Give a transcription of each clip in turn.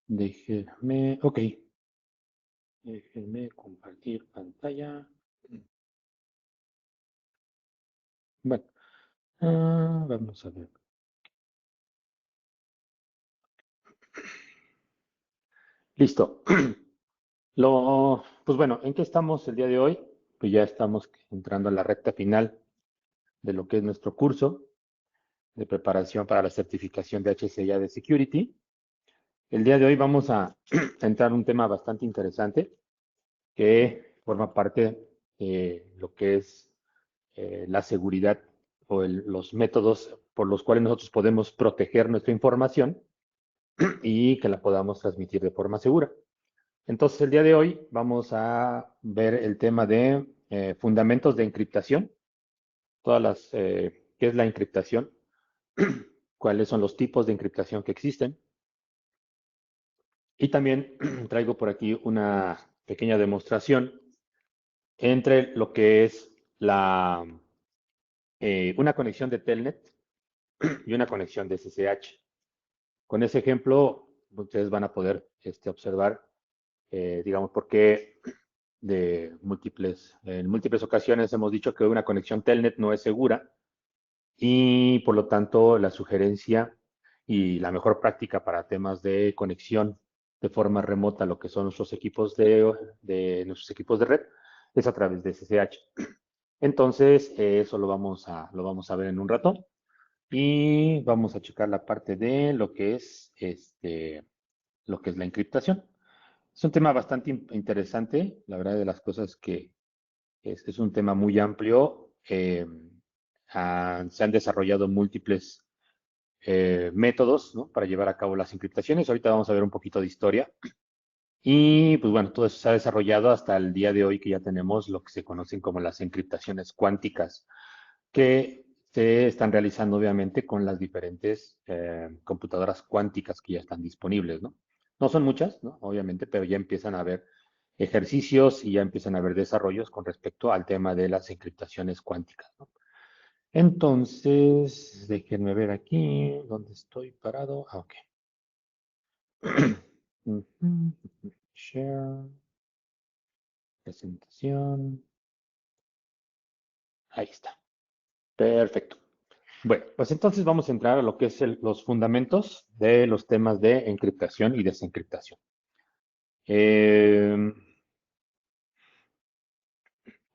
Ok. Déjenme compartir pantalla. Bueno, vamos a ver. Listo. Pues bueno, ¿en qué estamos el día de hoy? Pues ya estamos entrando a la recta final de lo que es nuestro curso de preparación para la certificación de HCIA de Security. El día de hoy vamos a entrar en un tema bastante interesante que forma parte de lo que es la seguridad o los métodos por los cuales nosotros podemos proteger nuestra información y que la podamos transmitir de forma segura. Entonces, el día de hoy vamos a ver el tema de fundamentos de encriptación, qué es la encriptación, cuáles son los tipos de encriptación que existen. Y también traigo por aquí una pequeña demostración entre lo que es una conexión de Telnet y una conexión de SSH. Con ese ejemplo, ustedes van a poder observar, digamos, por qué en múltiples ocasiones hemos dicho que una conexión Telnet no es segura y por lo tanto la sugerencia y la mejor práctica para temas de conexión de forma remota, lo que son nuestros equipos de red, es a través de SSH. Entonces, eso lo vamos a ver en un rato. Y vamos a checar la parte de lo que es la encriptación. Es un tema bastante interesante, la verdad de las cosas que es un tema muy amplio. Se han desarrollado múltiples métodos, ¿no?, para llevar a cabo las encriptaciones. Ahorita vamos a ver un poquito de historia. Y pues bueno, todo eso se ha desarrollado hasta el día de hoy que ya tenemos lo que se conocen como las encriptaciones cuánticas, que se están realizando obviamente con las diferentes computadoras cuánticas que ya están disponibles, ¿no? No son muchas, ¿no?, obviamente, pero ya empiezan a haber ejercicios y ya empiezan a haber desarrollos con respecto al tema de las encriptaciones cuánticas, ¿no? Entonces, déjenme ver aquí dónde estoy parado. Ok. Share, presentación. Ahí está. Perfecto. Bueno, pues entonces vamos a entrar a lo que es los fundamentos de los temas de encriptación y desencriptación. Eh,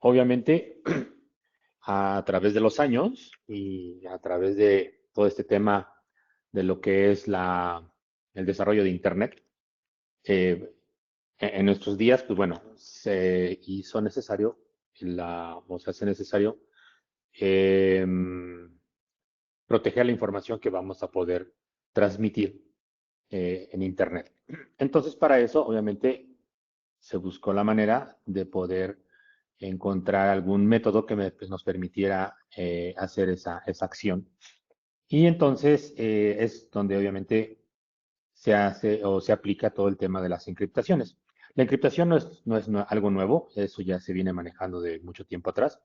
Obviamente, a través de los años y a través de todo este tema de lo que es el desarrollo de Internet, eh, en nuestros días, pues bueno, se hizo necesario, o se hace necesario eh, proteger la información que vamos a poder transmitir en Internet. Entonces, para eso, obviamente, se buscó la manera de poder encontrar algún método que pues, nos permitiera hacer esa acción. Y entonces es donde obviamente se hace o se aplica todo el tema de las encriptaciones. La encriptación no es algo nuevo, eso ya se viene manejando de mucho tiempo atrás.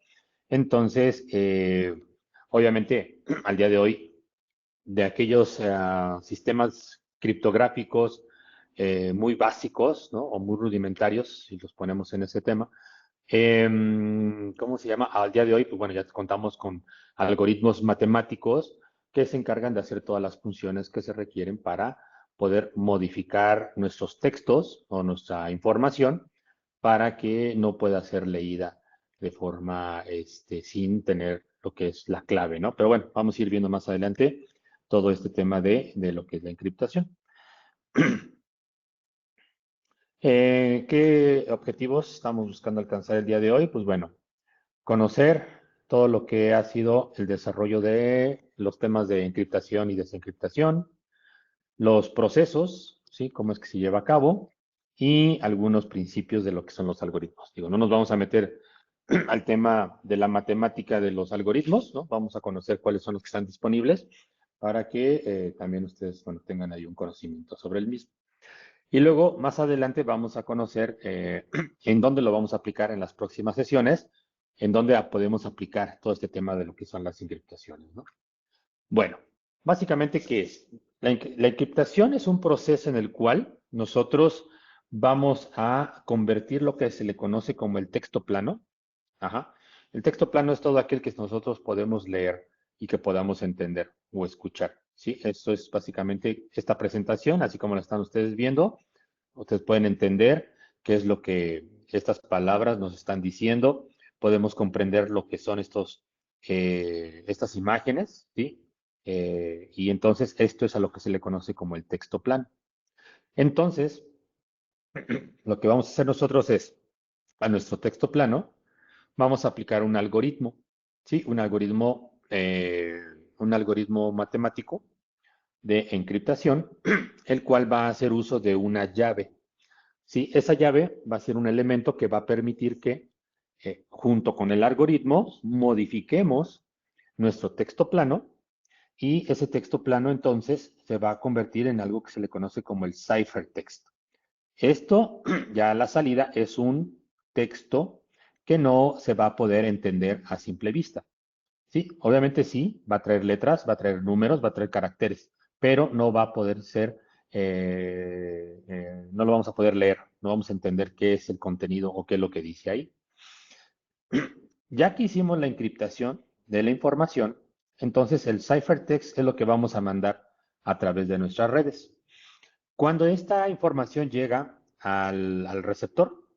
Entonces, obviamente, al día de hoy, de aquellos sistemas criptográficos muy básicos, ¿no?, o muy rudimentarios, si los ponemos en ese tema. ¿Cómo se llama? Al día de hoy, pues bueno, ya contamos con algoritmos matemáticos que se encargan de hacer todas las funciones que se requieren para poder modificar nuestros textos o nuestra información para que no pueda ser leída de forma sin tener lo que es la clave, ¿no? Pero bueno, vamos a ir viendo más adelante todo este tema de lo que es la encriptación. ¿Qué objetivos estamos buscando alcanzar el día de hoy? Pues bueno, conocer todo lo que ha sido el desarrollo de los temas de encriptación y desencriptación, los procesos, ¿sí?, cómo es que se lleva a cabo y algunos principios de lo que son los algoritmos. Digo, no nos vamos a meter al tema de la matemática de los algoritmos, ¿no? Vamos a conocer cuáles son los que están disponibles para que también ustedes, bueno, tengan ahí un conocimiento sobre el mismo. Y luego, más adelante, vamos a conocer en dónde lo vamos a aplicar en las próximas sesiones, en dónde podemos aplicar todo este tema de lo que son las encriptaciones, ¿no? Bueno, básicamente, ¿qué es? La encriptación es un proceso en el cual nosotros vamos a convertir lo que se le conoce como el texto plano. Ajá. El texto plano es todo aquel que nosotros podemos leer y que podamos entender o escuchar. ¿Sí? Eso es básicamente esta presentación, así como la están ustedes viendo. Ustedes pueden entender qué es lo que estas palabras nos están diciendo. Podemos comprender lo que son estas imágenes, ¿sí? Y entonces esto es a lo que se le conoce como el texto plano. Entonces, lo que vamos a hacer nosotros es, a nuestro texto plano, vamos a aplicar un algoritmo, ¿sí? Un algoritmo matemático de encriptación, el cual va a hacer uso de una llave. ¿Sí? Esa llave va a ser un elemento que va a permitir que, junto con el algoritmo, modifiquemos nuestro texto plano y ese texto plano entonces se va a convertir en algo que se le conoce como el ciphertext. Esto ya a la salida es un texto que no se va a poder entender a simple vista. Sí, obviamente sí, va a traer letras, va a traer números, va a traer caracteres, pero no va a poder ser, no lo vamos a poder leer, no vamos a entender qué es el contenido o qué es lo que dice ahí. Ya que hicimos la encriptación de la información, entonces el ciphertext es lo que vamos a mandar a través de nuestras redes. Cuando esta información llega al receptor,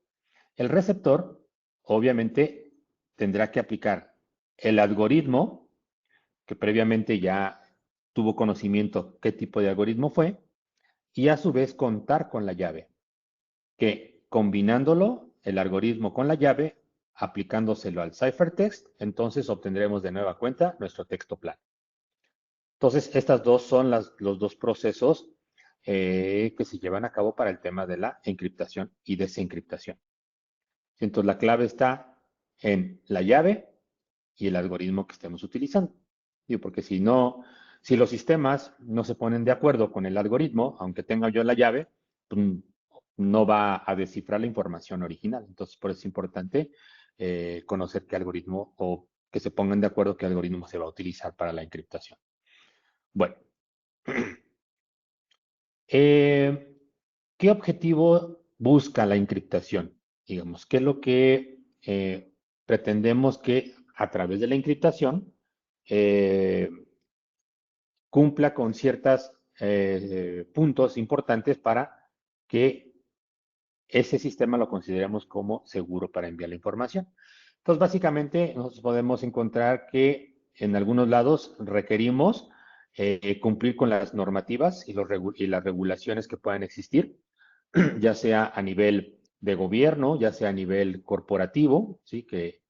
el receptor obviamente tendrá que aplicar el algoritmo que previamente ya tuvo conocimiento qué tipo de algoritmo fue, y a su vez contar con la llave, que combinándolo, el algoritmo con la llave, aplicándoselo al ciphertext, entonces obtendremos de nueva cuenta nuestro texto plano. Entonces, estas dos son los dos procesos que se llevan a cabo para el tema de la encriptación y desencriptación. Entonces, la clave está en la llave y el algoritmo que estemos utilizando. Digo, porque si no, si los sistemas no se ponen de acuerdo con el algoritmo, aunque tenga yo la llave, pues, no va a descifrar la información original. Entonces, por eso es importante conocer qué algoritmo o que se pongan de acuerdo qué algoritmo se va a utilizar para la encriptación. Bueno, eh, ¿qué objetivo busca la encriptación? Digamos, ¿qué es lo que pretendemos que a través de la encriptación eh, cumpla con ciertos puntos importantes para que ese sistema lo consideremos como seguro para enviar la información? Entonces, básicamente, nosotros podemos encontrar que en algunos lados requerimos cumplir con las normativas y las regulaciones que puedan existir, ya sea a nivel de gobierno, ya sea a nivel corporativo, ¿sí? Que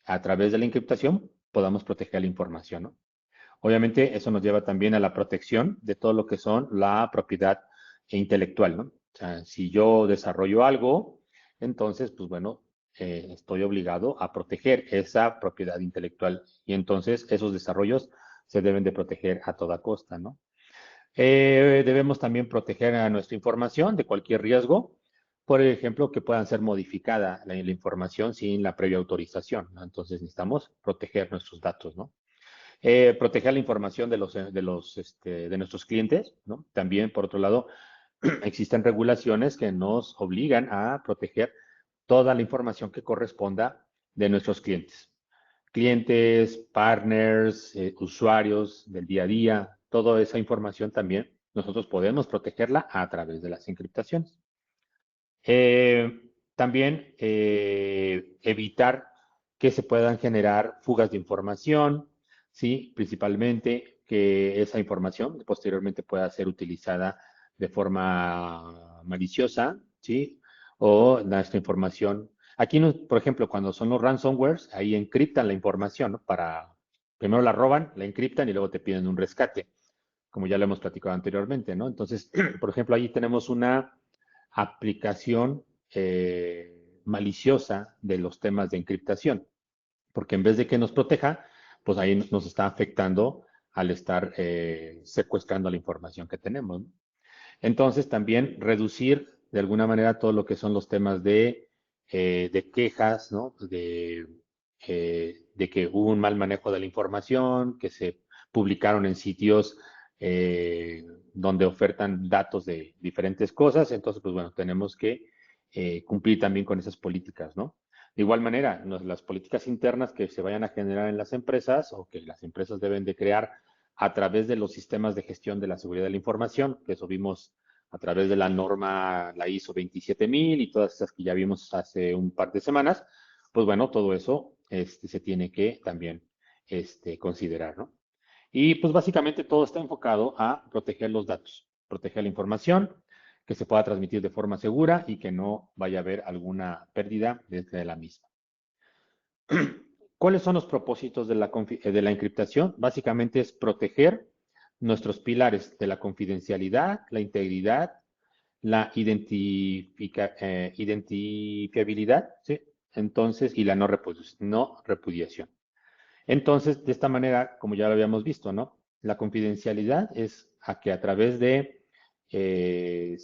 a través de la encriptación podamos proteger la información, ¿no? Obviamente, eso nos lleva también a la protección de todo lo que son la propiedad intelectual, ¿no? O sea, si yo desarrollo algo, entonces, pues bueno, estoy obligado a proteger esa propiedad intelectual y entonces esos desarrollos se deben de proteger a toda costa, ¿no? Debemos también proteger a nuestra información de cualquier riesgo, por ejemplo, que puedan ser modificada la información sin la previa autorización, ¿no? Entonces necesitamos proteger nuestros datos, ¿no? Proteger la información de nuestros clientes, ¿no? También, por otro lado, existen regulaciones que nos obligan a proteger toda la información que corresponda de nuestros clientes. Clientes, partners, usuarios del día a día, toda esa información también nosotros podemos protegerla a través de las encriptaciones. También evitar que se puedan generar fugas de información, ¿sí? Principalmente que esa información posteriormente pueda ser utilizada de forma maliciosa, ¿sí? O nuestra información. Aquí, por ejemplo, cuando son los ransomwares, ahí encriptan la información, ¿no? Primero la roban, la encriptan y luego te piden un rescate, como ya lo hemos platicado anteriormente, ¿no? Entonces, por ejemplo, ahí tenemos una aplicación maliciosa de los temas de encriptación, porque en vez de que nos proteja, pues ahí nos está afectando al estar secuestrando la información que tenemos, ¿no? Entonces, también reducir de alguna manera todo lo que son los temas de quejas, ¿no? De que hubo un mal manejo de la información, que se publicaron en sitios donde ofertan datos de diferentes cosas. Entonces, pues bueno, tenemos que cumplir también con esas políticas, ¿no? De igual manera, las políticas internas que se vayan a generar en las empresas o que las empresas deben de crear a través de los sistemas de gestión de la seguridad de la información, que eso vimos a través de la norma, la ISO 27000 y todas esas que ya vimos hace un par de semanas, pues bueno, todo eso se tiene que también considerar, ¿no? Y pues básicamente todo está enfocado a proteger los datos, proteger la información, que se pueda transmitir de forma segura y que no vaya a haber alguna pérdida desde la misma. ¿Cuáles son los propósitos de la encriptación? Básicamente es proteger nuestros pilares de la confidencialidad, la integridad, la identificabilidad, ¿sí? Entonces, y la no repudiación. Entonces, de esta manera, como ya lo habíamos visto, ¿no? La confidencialidad es a que a través de eh,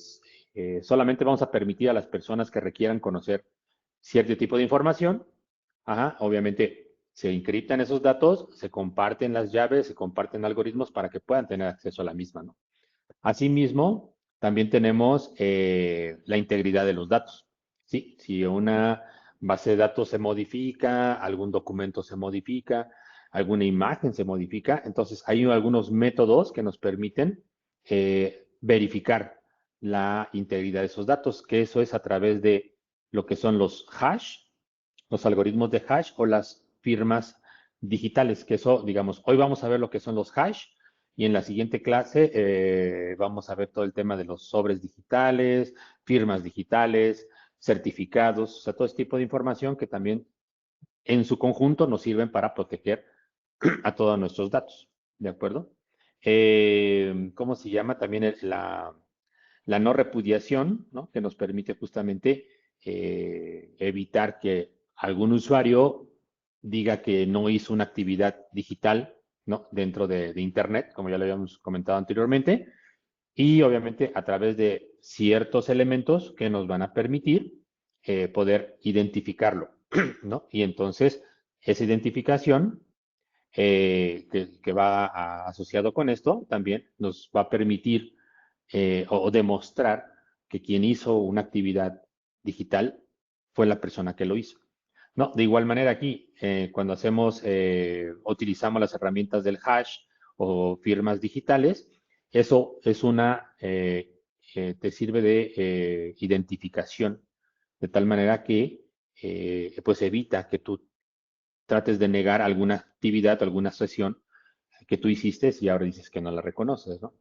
solamente vamos a permitir a las personas que requieran conocer cierto tipo de información. Ajá, obviamente se encriptan esos datos, se comparten las llaves, se comparten algoritmos para que puedan tener acceso a la misma, ¿no? Asimismo, también tenemos la integridad de los datos. ¿Sí? Si una base de datos se modifica, algún documento se modifica, alguna imagen se modifica, entonces hay algunos métodos que nos permiten verificar la integridad de esos datos, que eso es a través de lo que son los hash, los algoritmos de hash o las firmas digitales, que eso, digamos, hoy vamos a ver lo que son los hash y en la siguiente clase vamos a ver todo el tema de los sobres digitales, firmas digitales, certificados, o sea, todo este tipo de información que también en su conjunto nos sirven para proteger a todos nuestros datos, ¿de acuerdo? ¿Cómo se llama? También la no repudiación, ¿no? Que nos permite justamente evitar que algún usuario diga que no hizo una actividad digital, ¿no? Dentro de Internet, como ya lo habíamos comentado anteriormente, y obviamente a través de ciertos elementos que nos van a permitir poder identificarlo, ¿no? Y entonces esa identificación que va asociado con esto también nos va a permitir o demostrar que quien hizo una actividad digital fue la persona que lo hizo. No, de igual manera aquí, cuando utilizamos las herramientas del hash o firmas digitales, eso es te sirve de identificación, de tal manera que pues evita que tú trates de negar alguna actividad o alguna sesión que tú hiciste y ahora dices que no la reconoces, ¿no?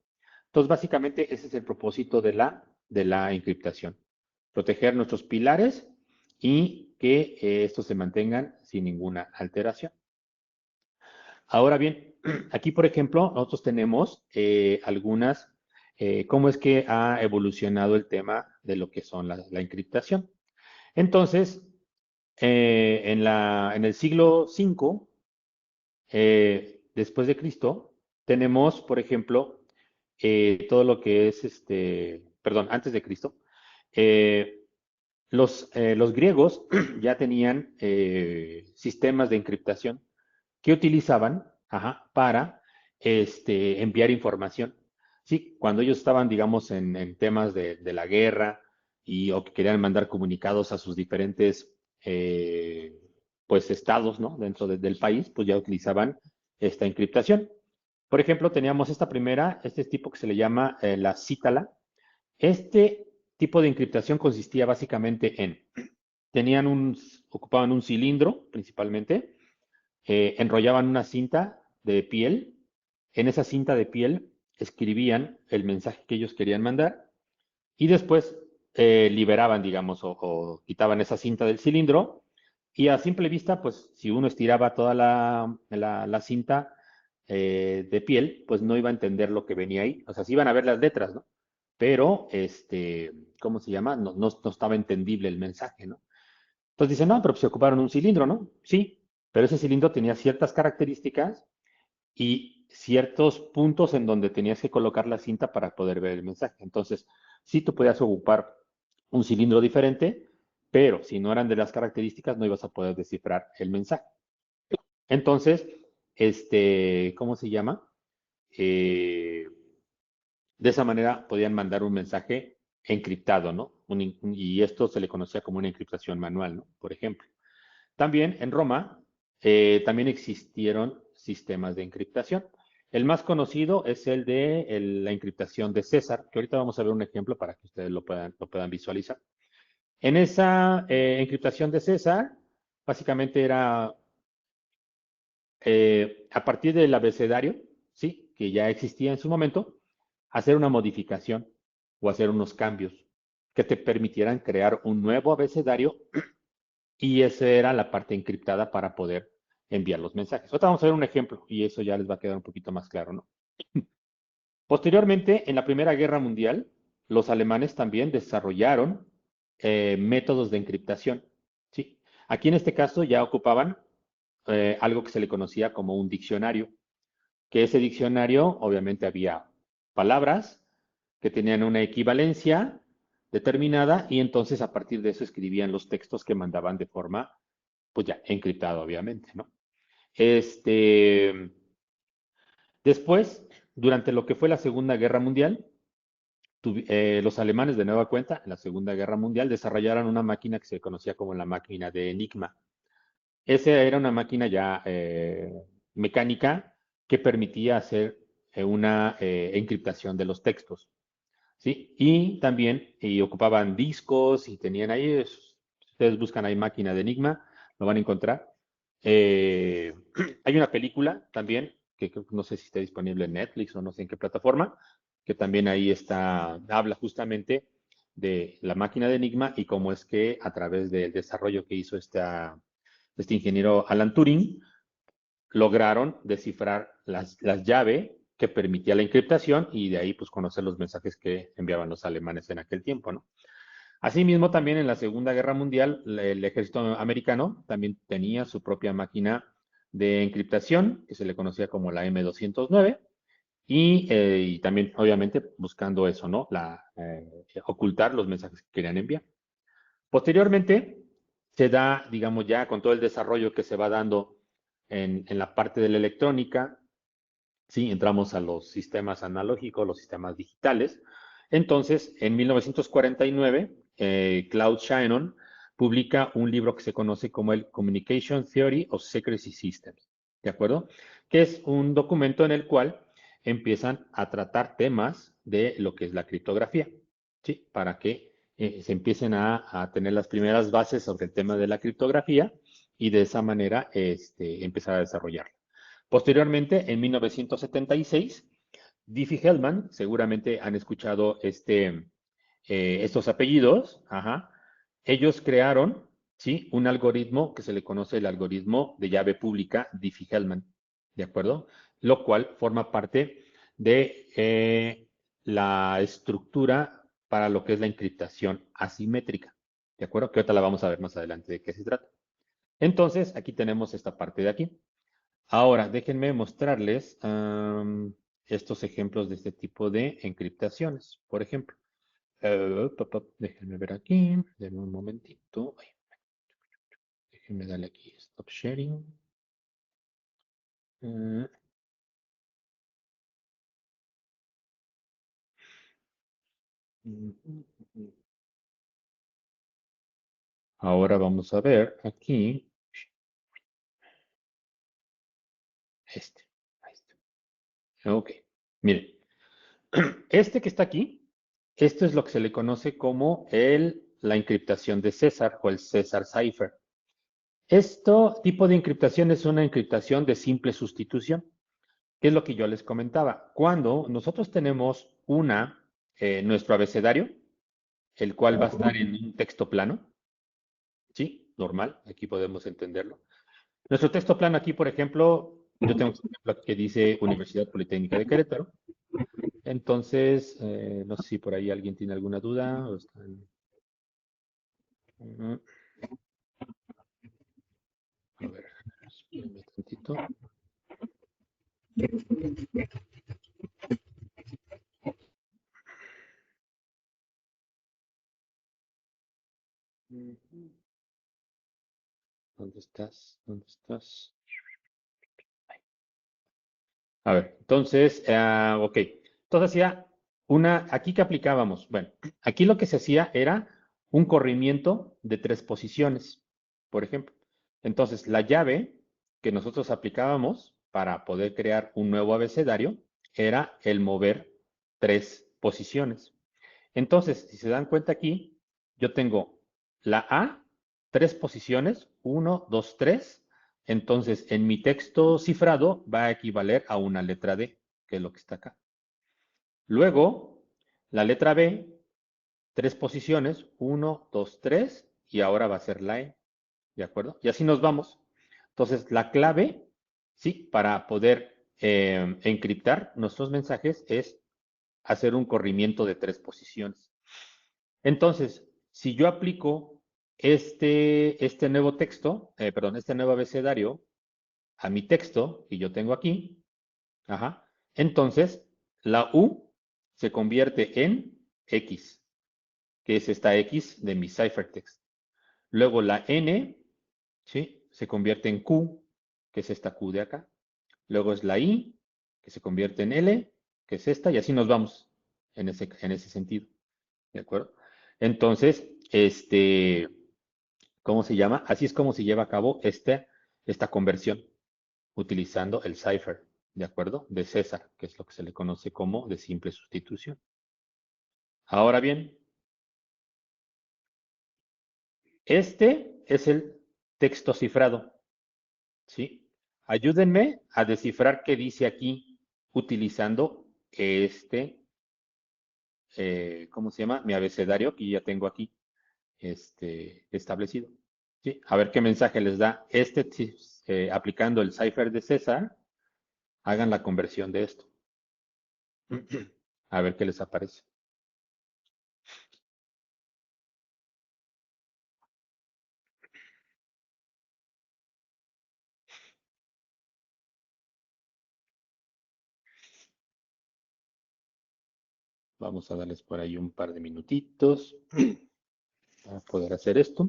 Entonces, básicamente, ese es el propósito de la encriptación. Proteger nuestros pilares y que estos se mantengan sin ninguna alteración. Ahora bien, aquí, por ejemplo, nosotros tenemos cómo es que ha evolucionado el tema de lo que son la encriptación. Entonces, en el siglo V, después de Cristo, tenemos, por ejemplo, todo lo que es perdón, antes de Cristo, eh, los griegos ya tenían sistemas de encriptación que utilizaban para enviar información. Sí, cuando ellos estaban, digamos, en temas de la guerra o que querían mandar comunicados a sus diferentes pues estados, ¿no? Dentro del país, pues ya utilizaban esta encriptación. Por ejemplo, teníamos este tipo que se le llama la cítala. Este tipo de encriptación consistía básicamente ocupaban un cilindro principalmente, enrollaban una cinta de piel, en esa cinta de piel escribían el mensaje que ellos querían mandar y después liberaban, digamos, o quitaban esa cinta del cilindro y a simple vista, pues si uno estiraba toda la cinta de piel, pues no iba a entender lo que venía ahí. O sea, sí iban a ver las letras, ¿no? Pero, ¿cómo se llama? No estaba entendible el mensaje, ¿no? Entonces dicen, no, pero se ocuparon un cilindro, ¿no? Sí, pero ese cilindro tenía ciertas características y ciertos puntos en donde tenías que colocar la cinta para poder ver el mensaje. Entonces, sí, tú podías ocupar un cilindro diferente, pero si no eran de las características, no ibas a poder descifrar el mensaje. Entonces, ¿cómo se llama? Eh, De esa manera podían mandar un mensaje encriptado, ¿no? Y esto se le conocía como una encriptación manual, ¿no? Por ejemplo. También en Roma, también existieron sistemas de encriptación. El más conocido es el de la encriptación de César, que ahorita vamos a ver un ejemplo para que ustedes lo puedan visualizar. En esa encriptación de César, básicamente era a partir del abecedario, ¿sí? Que ya existía en su momento, hacer una modificación o hacer unos cambios que te permitieran crear un nuevo abecedario y esa era la parte encriptada para poder enviar los mensajes. Ahora vamos a ver un ejemplo y eso ya les va a quedar un poquito más claro, ¿no? Posteriormente, en la Primera Guerra Mundial, los alemanes también desarrollaron métodos de encriptación, ¿sí? Aquí en este caso ya ocupaban algo que se le conocía como un diccionario, que ese diccionario obviamente había palabras que tenían una equivalencia determinada y entonces a partir de eso escribían los textos que mandaban de forma, pues ya, encriptada obviamente, ¿no? Este, después, durante lo que fue la Segunda Guerra Mundial, los alemanes de nueva cuenta, en la Segunda Guerra Mundial, desarrollaron una máquina que se conocía como la máquina de Enigma. Esa era una máquina ya mecánica que permitía hacer una encriptación de los textos, ¿sí? Y también ocupaban discos y tenían ahí, si ustedes buscan ahí máquina de Enigma, lo van a encontrar. Eh, hay una película también, que no sé si está disponible en Netflix o no sé en qué plataforma, que también ahí está, habla justamente de la máquina de Enigma y cómo es que a través del desarrollo que hizo este ingeniero Alan Turing, lograron descifrar las llaves que permitía la encriptación y de ahí pues conocer los mensajes que enviaban los alemanes en aquel tiempo, ¿no? Asimismo, también en la Segunda Guerra Mundial, el ejército americano también tenía su propia máquina de encriptación, que se le conocía como la M209, y también, obviamente, buscando eso, ¿no? Ocultar los mensajes que querían enviar. Posteriormente, se da, digamos, ya con todo el desarrollo que se va dando en la parte de la electrónica, ¿sí? Entramos a los sistemas analógicos, los sistemas digitales. Entonces, en 1949, Claude Shannon publica un libro que se conoce como el Communication Theory of Secrecy Systems, ¿de acuerdo? Que es un documento en el cual empiezan a tratar temas de lo que es la criptografía, ¿sí? Para que se empiecen a tener las primeras bases sobre el tema de la criptografía y de esa manera empezar a desarrollarla. Posteriormente, en 1976, Diffie-Hellman, seguramente han escuchado estos apellidos, ajá, ellos crearon, ¿sí? Un algoritmo que se le conoce el algoritmo de llave pública Diffie-Hellman, ¿de acuerdo? Lo cual forma parte de la estructura para lo que es la encriptación asimétrica, ¿de acuerdo? Que ahorita la vamos a ver más adelante de qué se trata. Entonces, aquí tenemos esta parte de aquí. Ahora, déjenme mostrarles estos ejemplos de este tipo de encriptaciones. Por ejemplo, déjenme ver aquí, denme un momentito. Ay, déjenme darle aquí Stop Sharing. Eh, Ahora vamos a ver aquí este. Ahí está. Ok, miren, este que está aquí, esto es lo que se le conoce como la encriptación de César o el César Cipher. Este tipo de encriptación es una encriptación de simple sustitución, que es lo que yo les comentaba. Cuando nosotros tenemos nuestro abecedario, el cual va a estar en un texto plano, ¿sí? Normal, aquí podemos entenderlo. Nuestro texto plano aquí, por ejemplo, yo tengo un ejemplo que dice Universidad Politécnica de Querétaro. Entonces, no sé si por ahí alguien tiene alguna duda. Uh, a ver, espérenme tantito. ¿Dónde estás? ¿Dónde estás? A ver, entonces, ok. Entonces hacía Aquí que aplicábamos, bueno, aquí lo que se hacía era un corrimiento de 3 posiciones, por ejemplo. Entonces, la llave que nosotros aplicábamos para poder crear un nuevo abecedario era el mover 3 posiciones. Entonces, si se dan cuenta aquí, yo tengo la A, 3 posiciones, 1, 2, 3. Entonces, en mi texto cifrado va a equivaler a una letra D, que es lo que está acá. Luego, la letra B, 3 posiciones, 1, 2, 3, y ahora va a ser la E, ¿de acuerdo? Y así nos vamos. Entonces, la clave, sí, para poder encriptar nuestros mensajes es hacer un corrimiento de 3 posiciones. Entonces, si yo aplico este nuevo texto, perdón, este nuevo abecedario a mi texto que yo tengo aquí, ajá, entonces la U se convierte en X, que es esta X de mi ciphertext. Luego la N, ¿sí? Se convierte en Q, que es esta Q de acá. Luego es la I, que se convierte en L, que es esta, y así nos vamos en ese sentido. ¿De acuerdo? Entonces, ¿cómo se llama? Así es como se lleva a cabo esta conversión, utilizando el cipher, ¿de acuerdo? De César, que es lo que se le conoce como de simple sustitución. Ahora bien, este es el texto cifrado, ¿sí? Ayúdenme a descifrar qué dice aquí utilizando ¿cómo se llama? Mi abecedario que ya tengo aquí establecido. ¿Sí? A ver qué mensaje les da. Aplicando el cipher de César, hagan la conversión de esto. A ver qué les aparece. Vamos a darles por ahí un par de minutitos para poder hacer esto.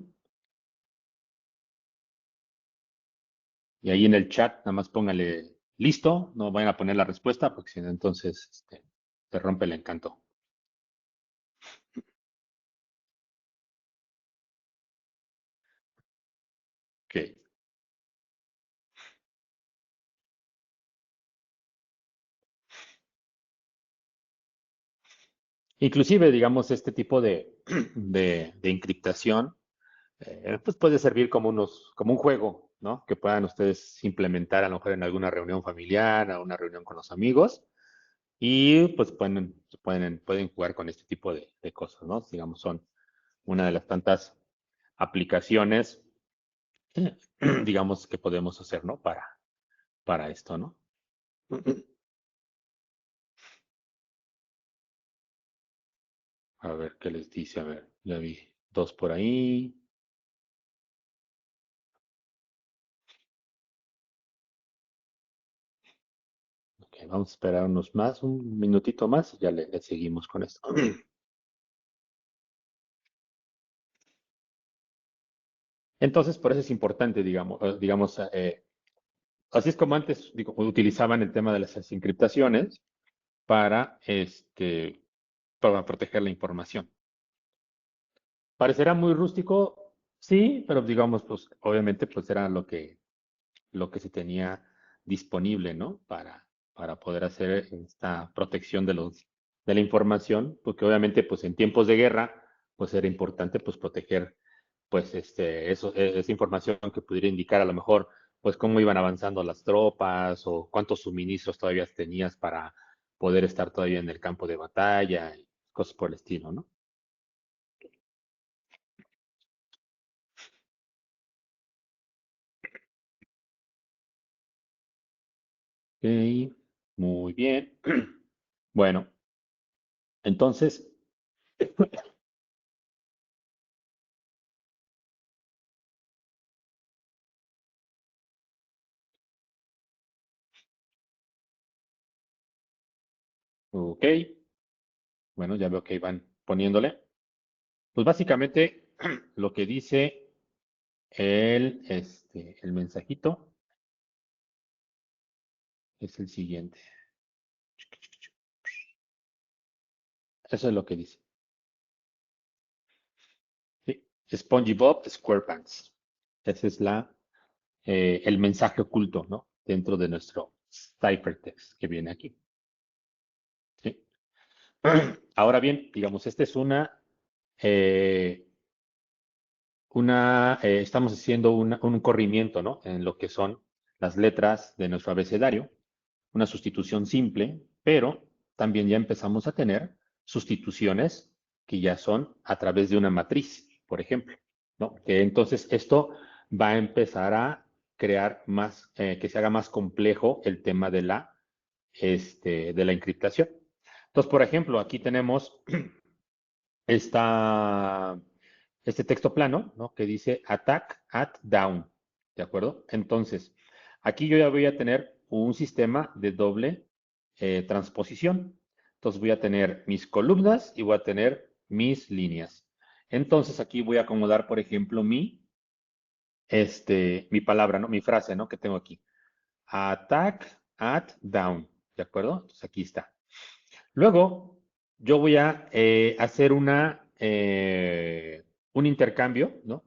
Y ahí en el chat, nada más póngale listo, no vayan a poner la respuesta, porque si no, entonces te rompe el encanto. Ok. Inclusive, digamos, este tipo de encriptación, pues puede servir como un juego, ¿no? Que puedan ustedes implementar a lo mejor en alguna reunión familiar, a una reunión con los amigos, y pues pueden jugar con este tipo de cosas, ¿no? Digamos, son una de las tantas aplicaciones, digamos, que podemos hacer, ¿no? Para esto, ¿no? A ver qué les dice. A ver, ya vi dos por ahí. Ok, vamos a esperar un minutito más y ya le seguimos con esto. Entonces, por eso es importante, digamos, así es como antes, digo, utilizaban el tema de las encriptaciones para, para proteger la información. Parecerá muy rústico, sí, pero digamos, pues, obviamente, pues era lo que se tenía disponible, ¿no? Para poder hacer esta protección de la información, porque obviamente, pues, en tiempos de guerra, pues era importante, pues, proteger pues esa información que pudiera indicar a lo mejor pues cómo iban avanzando las tropas o cuántos suministros todavía tenías para poder estar todavía en el campo de batalla y cosas por el estilo, ¿no? Ok, muy bien. Bueno, entonces, ok, bueno, ya veo que van poniéndole. Pues básicamente lo que dice el mensajito es el siguiente. Eso es lo que dice. ¿Sí? SpongeBob SquarePants. Ese es el mensaje oculto, ¿no? Dentro de nuestro ciphertext que viene aquí. ¿Sí? Ahora bien, digamos, esta es eh, estamos haciendo un corrimiento, ¿no? En lo que son las letras de nuestro abecedario, una sustitución simple, pero también ya empezamos a tener sustituciones que ya son a través de una matriz, por ejemplo, ¿no? Que entonces esto va a empezar a crear más, que se haga más complejo el tema de la encriptación. Entonces, por ejemplo, aquí tenemos esta, este texto plano, ¿no? Que dice attack at down, ¿de acuerdo? Entonces, aquí yo ya voy a tener un sistema de doble transposición. Entonces voy a tener mis columnas y voy a tener mis líneas. Entonces aquí voy a acomodar, por ejemplo, mi palabra, ¿no? Mi frase, ¿no? Que tengo aquí. Attack at down, ¿de acuerdo? Entonces aquí está. Luego, yo voy a hacer un intercambio, ¿no?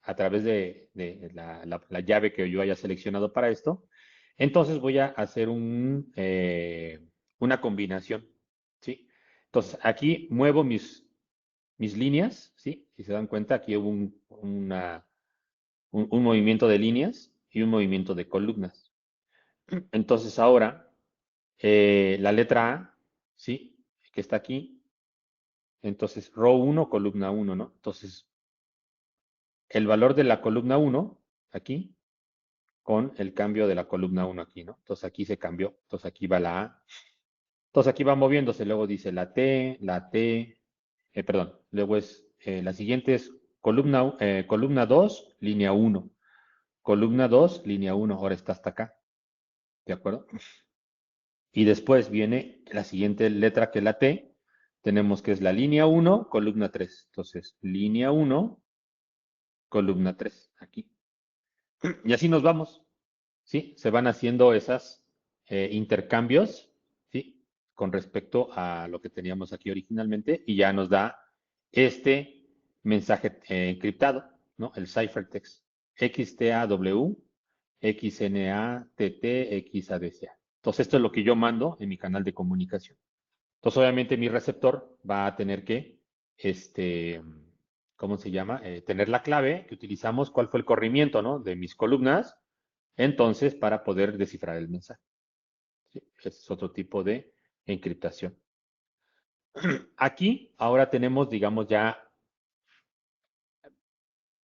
A través de la llave que yo haya seleccionado para esto. Entonces voy a hacer una combinación, ¿sí? Entonces aquí muevo mis líneas, ¿sí? Si se dan cuenta, aquí hubo un movimiento de líneas y un movimiento de columnas. Entonces ahora, la letra A, ¿sí? Que está aquí. Entonces, row 1, columna 1, ¿no? Entonces, el valor de la columna 1, aquí, con el cambio de la columna 1 aquí, ¿no? Entonces, aquí se cambió. Entonces, aquí va la A. Entonces, aquí va moviéndose. Luego dice la T, perdón. Luego la siguiente es columna 2, línea 1. Columna 2, línea 1. Ahora está hasta acá. ¿De acuerdo? Y después viene la siguiente letra que es la T. Tenemos que es la línea 1, columna 3. Entonces, línea 1, columna 3, aquí. Y así nos vamos, ¿sí? Se van haciendo esos intercambios, ¿sí? Con respecto a lo que teníamos aquí originalmente y ya nos da este mensaje encriptado, ¿no? El ciphertext XTAW, XNATT, XADCA. Entonces, esto es lo que yo mando en mi canal de comunicación. Entonces, obviamente, mi receptor va a tener que, este, ¿cómo se llama? Tener la clave que utilizamos, cuál fue el corrimiento, ¿no? De mis columnas, entonces, para poder descifrar el mensaje. ¿Sí? Ese es otro tipo de encriptación. Aquí, ahora tenemos, digamos,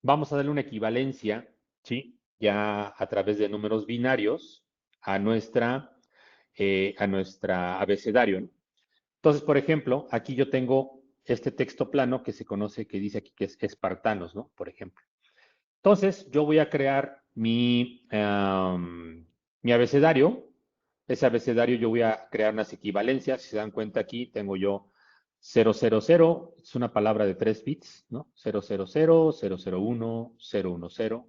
vamos a darle una equivalencia, ¿sí? Ya a través de números binarios a nuestra abecedario, ¿no? Entonces, por ejemplo, aquí yo tengo este texto plano que se conoce, que dice aquí que es espartanos, ¿no? Por ejemplo. Entonces, yo voy a crear mi abecedario. Ese abecedario yo voy a crear unas equivalencias. Si se dan cuenta aquí, tengo yo 000, es una palabra de 3 bits, ¿no? 000, 001, 010, 011,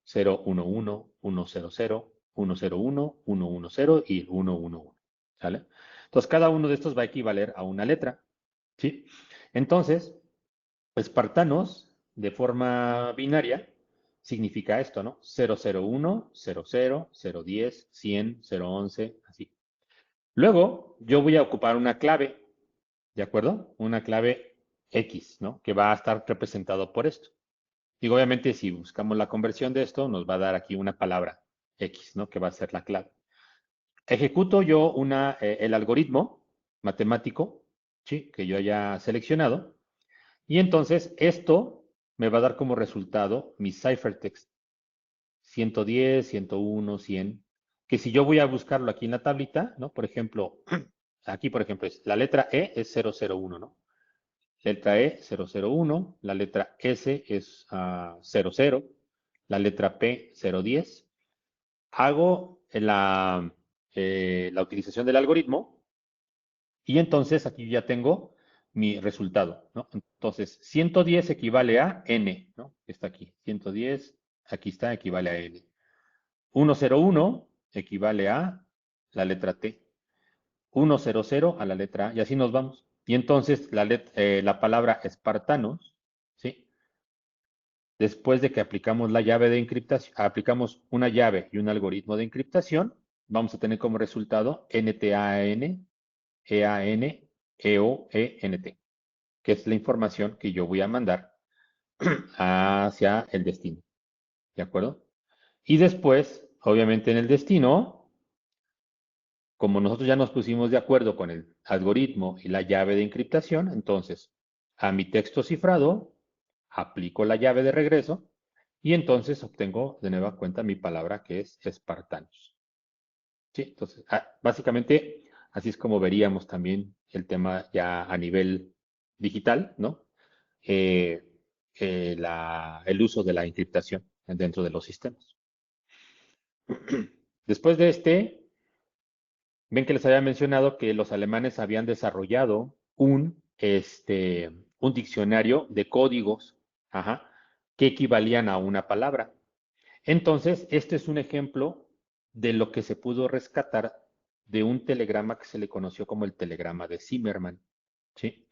100, 101, 110 y 111. ¿Sale? Entonces, cada uno de estos va a equivaler a una letra, ¿sí? Entonces, espartanos, de forma binaria, significa esto, ¿no? 001, 00, 010, 100, 011, así. Luego, yo voy a ocupar una clave, ¿de acuerdo? Una clave X, ¿no? Que va a estar representado por esto. Y obviamente, si buscamos la conversión de esto, nos va a dar aquí una palabra X, ¿no? Que va a ser la clave. Ejecuto yo el algoritmo matemático, ¿sí? Que yo haya seleccionado. Y entonces esto me va a dar como resultado mi ciphertext 110, 101, 100, que si yo voy a buscarlo aquí en la tablita, ¿no? Por ejemplo, aquí por ejemplo, la letra E es 001, ¿no? Letra E 001, la letra S es 00, la letra P 010. Hago la utilización del algoritmo y entonces aquí ya tengo mi resultado, ¿no? Entonces, 110 equivale a n, ¿no? Está aquí. 110, aquí está, equivale a n. 101 equivale a la letra T. 100 a la letra A. Y así nos vamos. Y entonces la palabra espartanos, ¿sí? Después de que aplicamos la llave de encriptación, aplicamos una llave y un algoritmo de encriptación, vamos a tener como resultado NTAN, EAN, EOENT, que es la información que yo voy a mandar hacia el destino. ¿De acuerdo? Y después, obviamente en el destino, como nosotros ya nos pusimos de acuerdo con el algoritmo y la llave de encriptación, entonces a mi texto cifrado aplico la llave de regreso y entonces obtengo de nueva cuenta mi palabra que es espartanos. Sí, entonces, básicamente así es como veríamos también el tema ya a nivel digital, ¿no? Eh, el uso de la encriptación dentro de los sistemas. Después de ven que les había mencionado que los alemanes habían desarrollado un diccionario de códigos, ajá, que equivalían a una palabra. Entonces, este es un ejemplo de lo que se pudo rescatar de un telegrama que se le conoció como el telegrama de Zimmermann, ¿sí?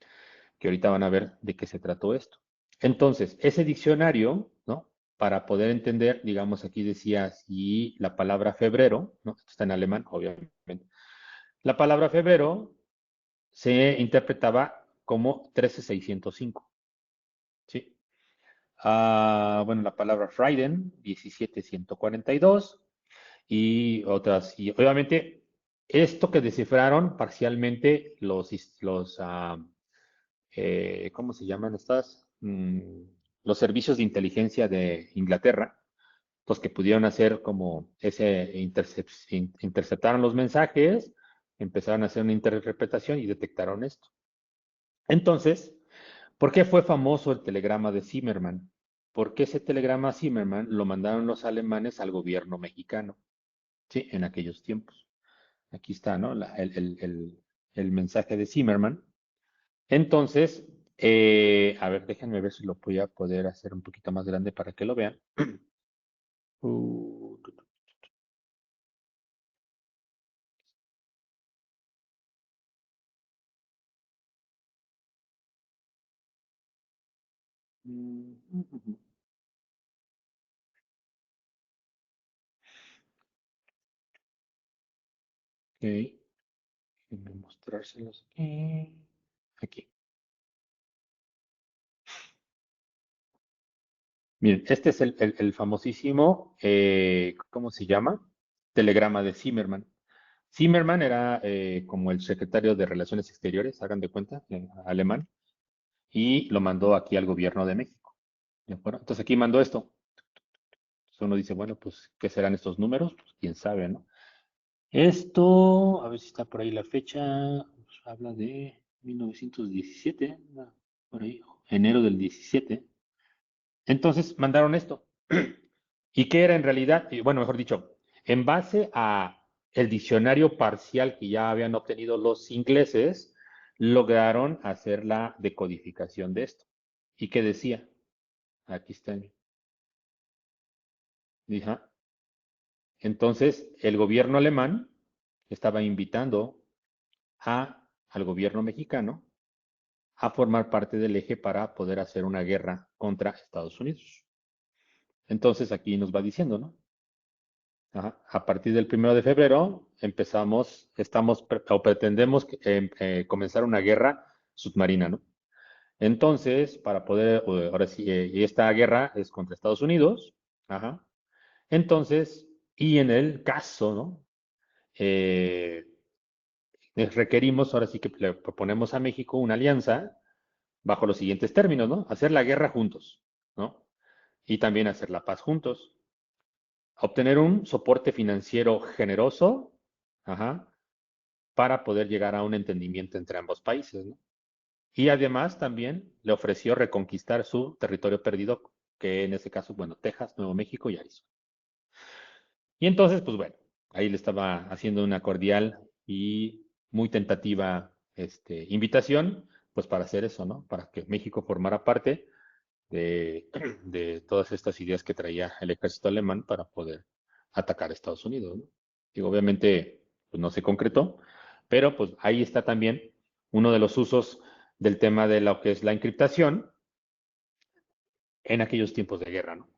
Que ahorita van a ver de qué se trató esto. Entonces, ese diccionario, ¿no? Para poder entender, digamos, aquí decía si la palabra febrero, ¿no? Esto está en alemán, obviamente. La palabra febrero se interpretaba como 13605, ¿sí? Bueno, la palabra Freiden, 17142 y otras. Y obviamente, esto que descifraron parcialmente ¿cómo se llaman estas? Los servicios de inteligencia de Inglaterra, los que pudieron hacer como interceptaron los mensajes, empezaron a hacer una interpretación y detectaron esto. Entonces, ¿por qué fue famoso el telegrama de Zimmermann? Porque ese telegrama a Zimmermann lo mandaron los alemanes al gobierno mexicano, ¿sí? En aquellos tiempos. Aquí está, ¿no? El mensaje de Zimmermann. Entonces, a ver, déjenme ver si lo voy a poder hacer un poquito más grande para que lo vean. Uh, Ok, déjenme mostrárselos aquí. Aquí. Miren, este es el famosísimo, ¿cómo se llama? Telegrama de Zimmermann. Zimmermann era como el secretario de Relaciones Exteriores, hagan de cuenta, alemán, y lo mandó aquí al gobierno de México. ¿De acuerdo? Entonces aquí mandó esto. Entonces uno dice, bueno, pues, ¿qué serán estos números? Pues quién sabe, ¿no? Esto, a ver si está por ahí la fecha, pues, habla de 1917, por ahí, enero del 17. Entonces mandaron esto. ¿Y qué era en realidad? Bueno, mejor dicho, en base a el diccionario parcial que ya habían obtenido los ingleses, lograron hacer la decodificación de esto. ¿Y qué decía? Aquí está. Dija. Entonces, el gobierno alemán estaba invitando al gobierno mexicano a formar parte del eje para poder hacer una guerra contra Estados Unidos. Entonces, aquí nos va diciendo, ¿no? Ajá. A partir del 1 de febrero estamos o pretendemos comenzar una guerra submarina, ¿no? Entonces, para poder, ahora sí, y esta guerra es contra Estados Unidos, ajá. Entonces, y en el caso, ¿no? Eh, requerimos, ahora sí que le proponemos a México una alianza bajo los siguientes términos, ¿no? Hacer la guerra juntos, ¿no? Y también hacer la paz juntos. Obtener un soporte financiero generoso, ajá, para poder llegar a un entendimiento entre ambos países, ¿no? Y además también le ofreció reconquistar su territorio perdido, que en este caso, bueno, Texas, Nuevo México y Arizona. Y entonces, pues bueno, ahí le estaba haciendo una cordial y muy tentativa invitación, pues para hacer eso, ¿no? Para que México formara parte de todas estas ideas que traía el ejército alemán para poder atacar a Estados Unidos, ¿no? Digo, obviamente, pues no se concretó, pero pues ahí está también uno de los usos del tema de lo que es la encriptación en aquellos tiempos de guerra, ¿no?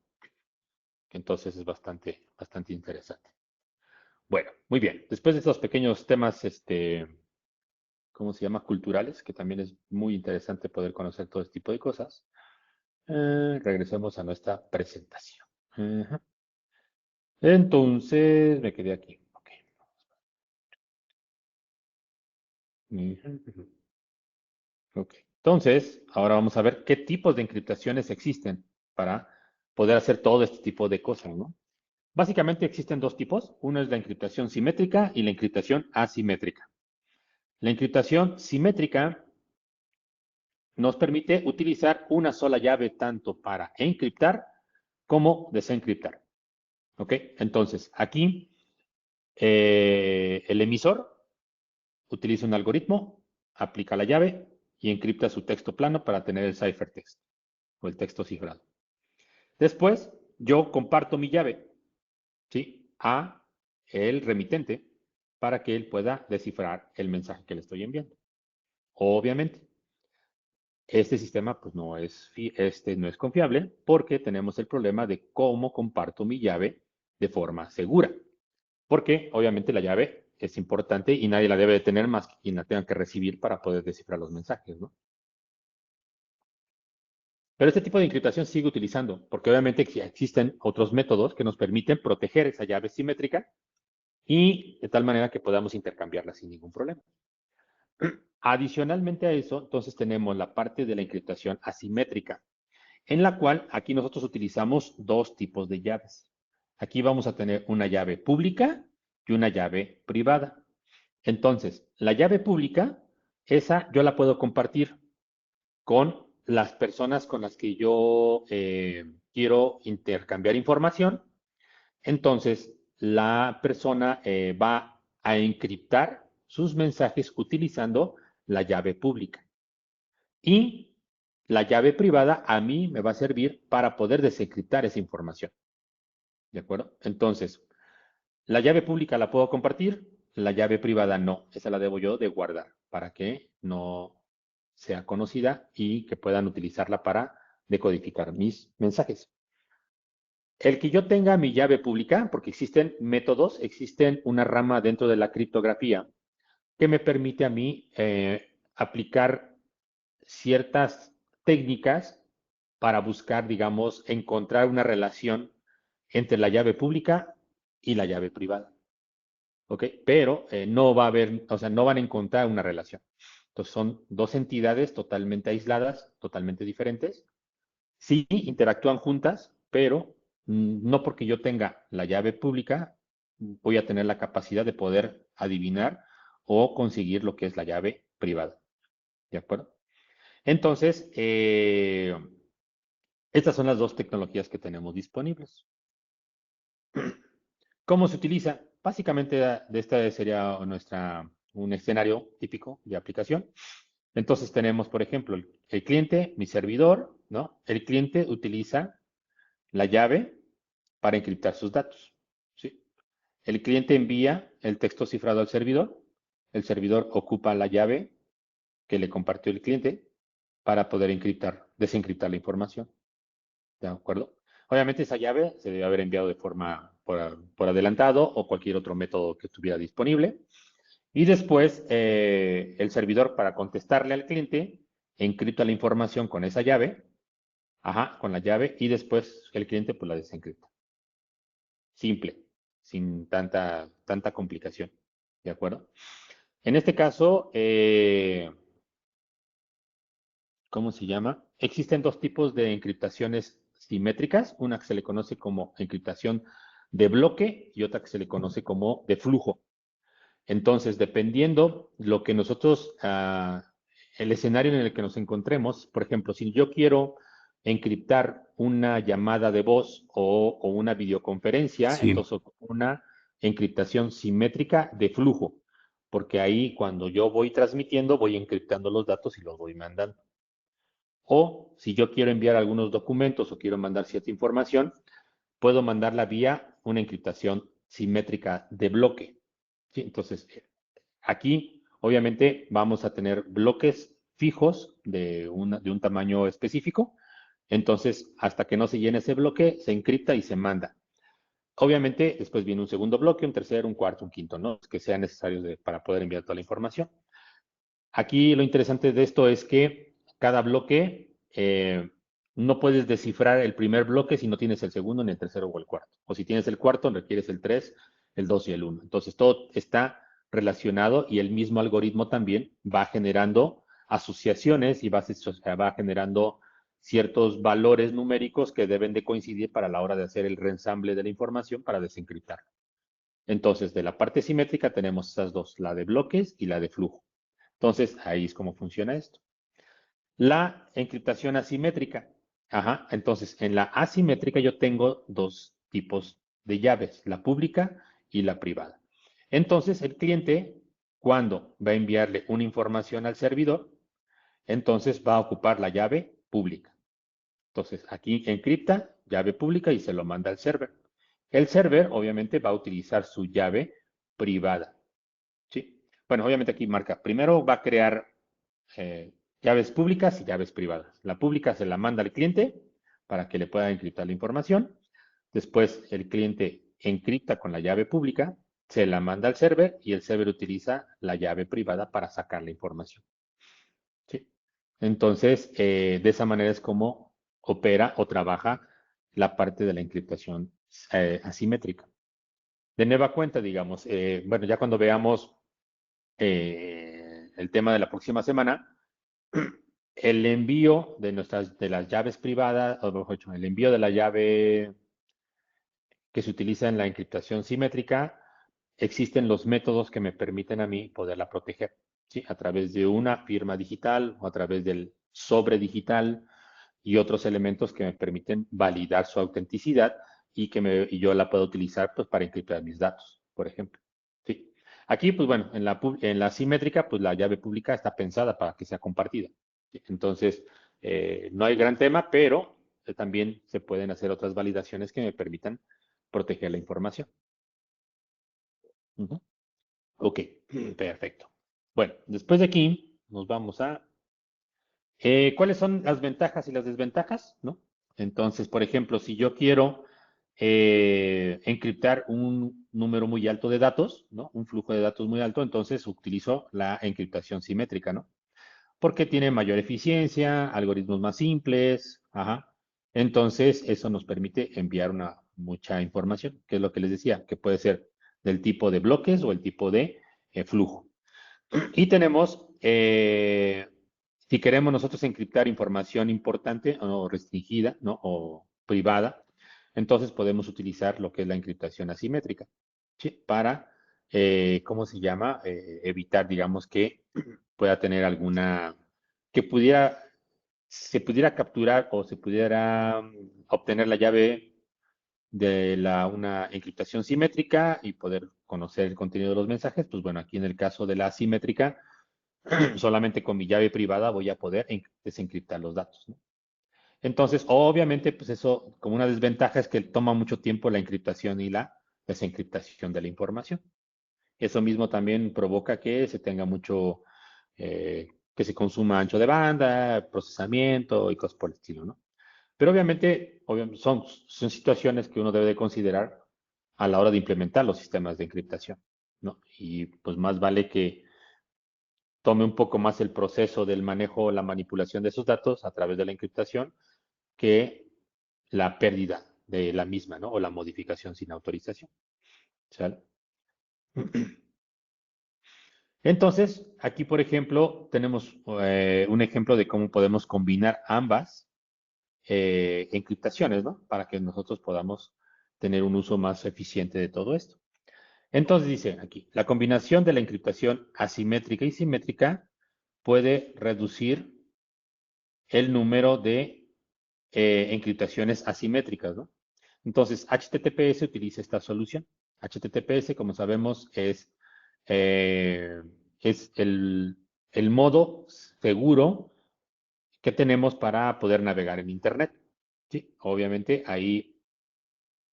Entonces es bastante interesante. Bueno, muy bien. Después de estos pequeños temas, ¿cómo se llama? Culturales, que también es muy interesante poder conocer todo este tipo de cosas. Regresemos a nuestra presentación. Ajá. Entonces, me quedé aquí. Ok. Ujú. Ok. Entonces, ahora vamos a ver qué tipos de encriptaciones existen para poder hacer todo este tipo de cosas, ¿no? Básicamente existen dos tipos. Uno es la encriptación simétrica y la encriptación asimétrica. La encriptación simétrica nos permite utilizar una sola llave tanto para encriptar como desencriptar. ¿Ok? Entonces, aquí el emisor utiliza un algoritmo, aplica la llave y encripta su texto plano para tener el ciphertext o el texto cifrado. Después, yo comparto mi llave, ¿sí? A el remitente para que él pueda descifrar el mensaje que le estoy enviando. Obviamente, este sistema pues no es confiable porque tenemos el problema de cómo comparto mi llave de forma segura. Porque obviamente la llave es importante y nadie la debe de tener más que quien la tenga que recibir para poder descifrar los mensajes, ¿no? Pero este tipo de encriptación sigue utilizando, porque obviamente existen otros métodos que nos permiten proteger esa llave simétrica y de tal manera que podamos intercambiarla sin ningún problema. Adicionalmente a eso, entonces tenemos la parte de la encriptación asimétrica, en la cual aquí nosotros utilizamos dos tipos de llaves. Aquí vamos a tener una llave pública y una llave privada. Entonces, la llave pública, esa yo la puedo compartir con las personas con las que yo quiero intercambiar información. Entonces, la persona va a encriptar sus mensajes utilizando la llave pública. Y la llave privada a mí me va a servir para poder desencriptar esa información. ¿De acuerdo? Entonces, la llave pública la puedo compartir, la llave privada no. Esa la debo yo de guardar para que no sea conocida y que puedan utilizarla para decodificar mis mensajes. El que yo tenga mi llave pública, porque existen métodos, existen una rama dentro de la criptografía que me permite a mí aplicar ciertas técnicas para buscar, digamos, encontrar una relación entre la llave pública y la llave privada. ¿Ok? Pero no va a haber, o sea, no van a encontrar una relación. Entonces son dos entidades totalmente aisladas, totalmente diferentes. Sí interactúan juntas, pero no porque yo tenga la llave pública, voy a tener la capacidad de poder adivinar o conseguir lo que es la llave privada. ¿De acuerdo? Entonces, estas son las dos tecnologías que tenemos disponibles. ¿Cómo se utiliza? Básicamente, de esta sería un escenario típico de aplicación. Entonces tenemos, por ejemplo, el cliente, mi servidor, ¿no? El cliente utiliza la llave para encriptar sus datos, ¿sí? El cliente envía el texto cifrado al servidor, el servidor ocupa la llave que le compartió el cliente para poder desencriptar la información. ¿De acuerdo? Obviamente esa llave se debe haber enviado de forma por adelantado o cualquier otro método que estuviera disponible. Y después el servidor para contestarle al cliente encripta la información con esa llave, ajá, con la llave, y después el cliente pues la desencripta. Simple, sin tanta complicación. ¿De acuerdo? En este caso, ¿cómo se llama? Existen dos tipos de encriptaciones simétricas, una que se le conoce como encriptación de bloque y otra que se le conoce como de flujo. Entonces, dependiendo lo que nosotros, el escenario en el que nos encontremos, por ejemplo, si yo quiero encriptar una llamada de voz o una videoconferencia, Sí, entonces una encriptación simétrica de flujo, porque ahí cuando yo voy transmitiendo, voy encriptando los datos y los voy mandando. O si yo quiero enviar algunos documentos o quiero mandar cierta información, puedo mandarla vía una encriptación simétrica de bloque. ¿Sí? Entonces, aquí obviamente vamos a tener bloques fijos de un tamaño específico. Entonces, hasta que no se llene ese bloque, se encripta y se manda. Obviamente, después viene un segundo bloque, un tercero, un cuarto, un quinto, ¿no? Que sea necesario para poder enviar toda la información. Aquí lo interesante de esto es que cada bloque no puedes descifrar el primer bloque si no tienes el segundo, ni el tercero o el cuarto. O si tienes el cuarto, requieres el 3, el 2 y el 1. Entonces todo está relacionado y el mismo algoritmo también va generando asociaciones y va generando ciertos valores numéricos que deben de coincidir para la hora de hacer el reensamble de la información para desencriptar. Entonces, de la parte simétrica tenemos esas dos, la de bloques y la de flujo. Entonces, ahí es como funciona esto. La encriptación asimétrica. Ajá, entonces, en la asimétrica yo tengo dos tipos de llaves, la pública y la privada. Entonces, el cliente, cuando va a enviarle una información al servidor, entonces va a ocupar la llave pública. Entonces, aquí encripta, llave pública y se lo manda al server. El server, obviamente, va a utilizar su llave privada. ¿Sí? Bueno, obviamente aquí marca, primero va a crear llaves públicas y llaves privadas. La pública se la manda al cliente para que le pueda encriptar la información. Después el cliente encripta con la llave pública, se la manda al server y el server utiliza la llave privada para sacar la información. ¿Sí? Entonces, de esa manera es como opera o trabaja la parte de la encriptación asimétrica. De nueva cuenta, digamos, bueno, ya cuando veamos el tema de la próxima semana, el envío de las llaves privadas, o mejor dicho, el envío de la llave que se utiliza en la encriptación simétrica, existen los métodos que me permiten a mí poderla proteger, ¿sí? A través de una firma digital o a través del sobre digital y otros elementos que me permiten validar su autenticidad y yo la puedo utilizar pues, para encriptar mis datos, por ejemplo. ¿Sí? Aquí, pues bueno, en la simétrica, pues la llave pública está pensada para que sea compartida. ¿Sí? Entonces, no hay gran tema, pero también se pueden hacer otras validaciones que me permitan proteger la información. Ujú. Ok, perfecto. Bueno, después de aquí nos vamos a ¿cuáles son las ventajas y las desventajas? ¿No? Entonces, por ejemplo, si yo quiero encriptar un número muy alto de datos, ¿no? Un flujo de datos muy alto, entonces utilizo la encriptación simétrica, ¿no? Porque tiene mayor eficiencia, algoritmos más simples, ajá. Entonces, eso nos permite enviar mucha información, que es lo que les decía, que puede ser del tipo de bloques o el tipo de flujo. Y tenemos, si queremos nosotros encriptar información importante o restringida, ¿no? O privada, entonces podemos utilizar lo que es la encriptación asimétrica, ¿sí? Para, ¿cómo se llama? Evitar, digamos, que pueda tener que se pudiera capturar o se pudiera obtener la llave de una encriptación simétrica y poder conocer el contenido de los mensajes, pues bueno, aquí en el caso de la asimétrica, solamente con mi llave privada voy a poder desencriptar los datos, ¿no? Entonces, obviamente, pues eso, como una desventaja es que toma mucho tiempo la encriptación y la desencriptación de la información. Eso mismo también provoca que se tenga mucho, que se consuma ancho de banda, procesamiento y cosas por el estilo, ¿no? Pero obviamente, son situaciones que uno debe de considerar a la hora de implementar los sistemas de encriptación, ¿no? Y pues más vale que tome un poco más el proceso del manejo o la manipulación de esos datos a través de la encriptación que la pérdida de la misma, ¿no? O la modificación sin autorización. ¿Sale? Entonces, aquí, por ejemplo, tenemos un ejemplo de cómo podemos combinar ambas encriptaciones, ¿no? Para que nosotros podamos tener un uso más eficiente de todo esto. Entonces dice aquí, la combinación de la encriptación asimétrica y simétrica puede reducir el número de encriptaciones asimétricas, ¿no? Entonces, HTTPS utiliza esta solución. HTTPS, como sabemos, es el modo seguro que tenemos para poder navegar en Internet. ¿Sí? Obviamente, ahí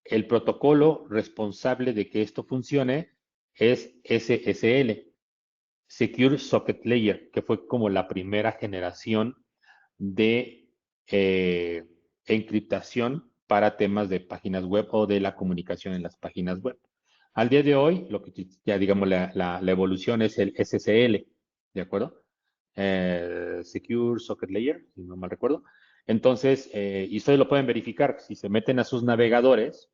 el protocolo responsable de que esto funcione es SSL. Secure Socket Layer, que fue como la primera generación de eh, encriptación para temas de páginas web o de la comunicación en las páginas web. Al día de hoy, lo que ya digamos la evolución es el SSL, ¿de acuerdo? Secure Socket Layer, si no mal recuerdo. Entonces, y ustedes lo pueden verificar, si se meten a sus navegadores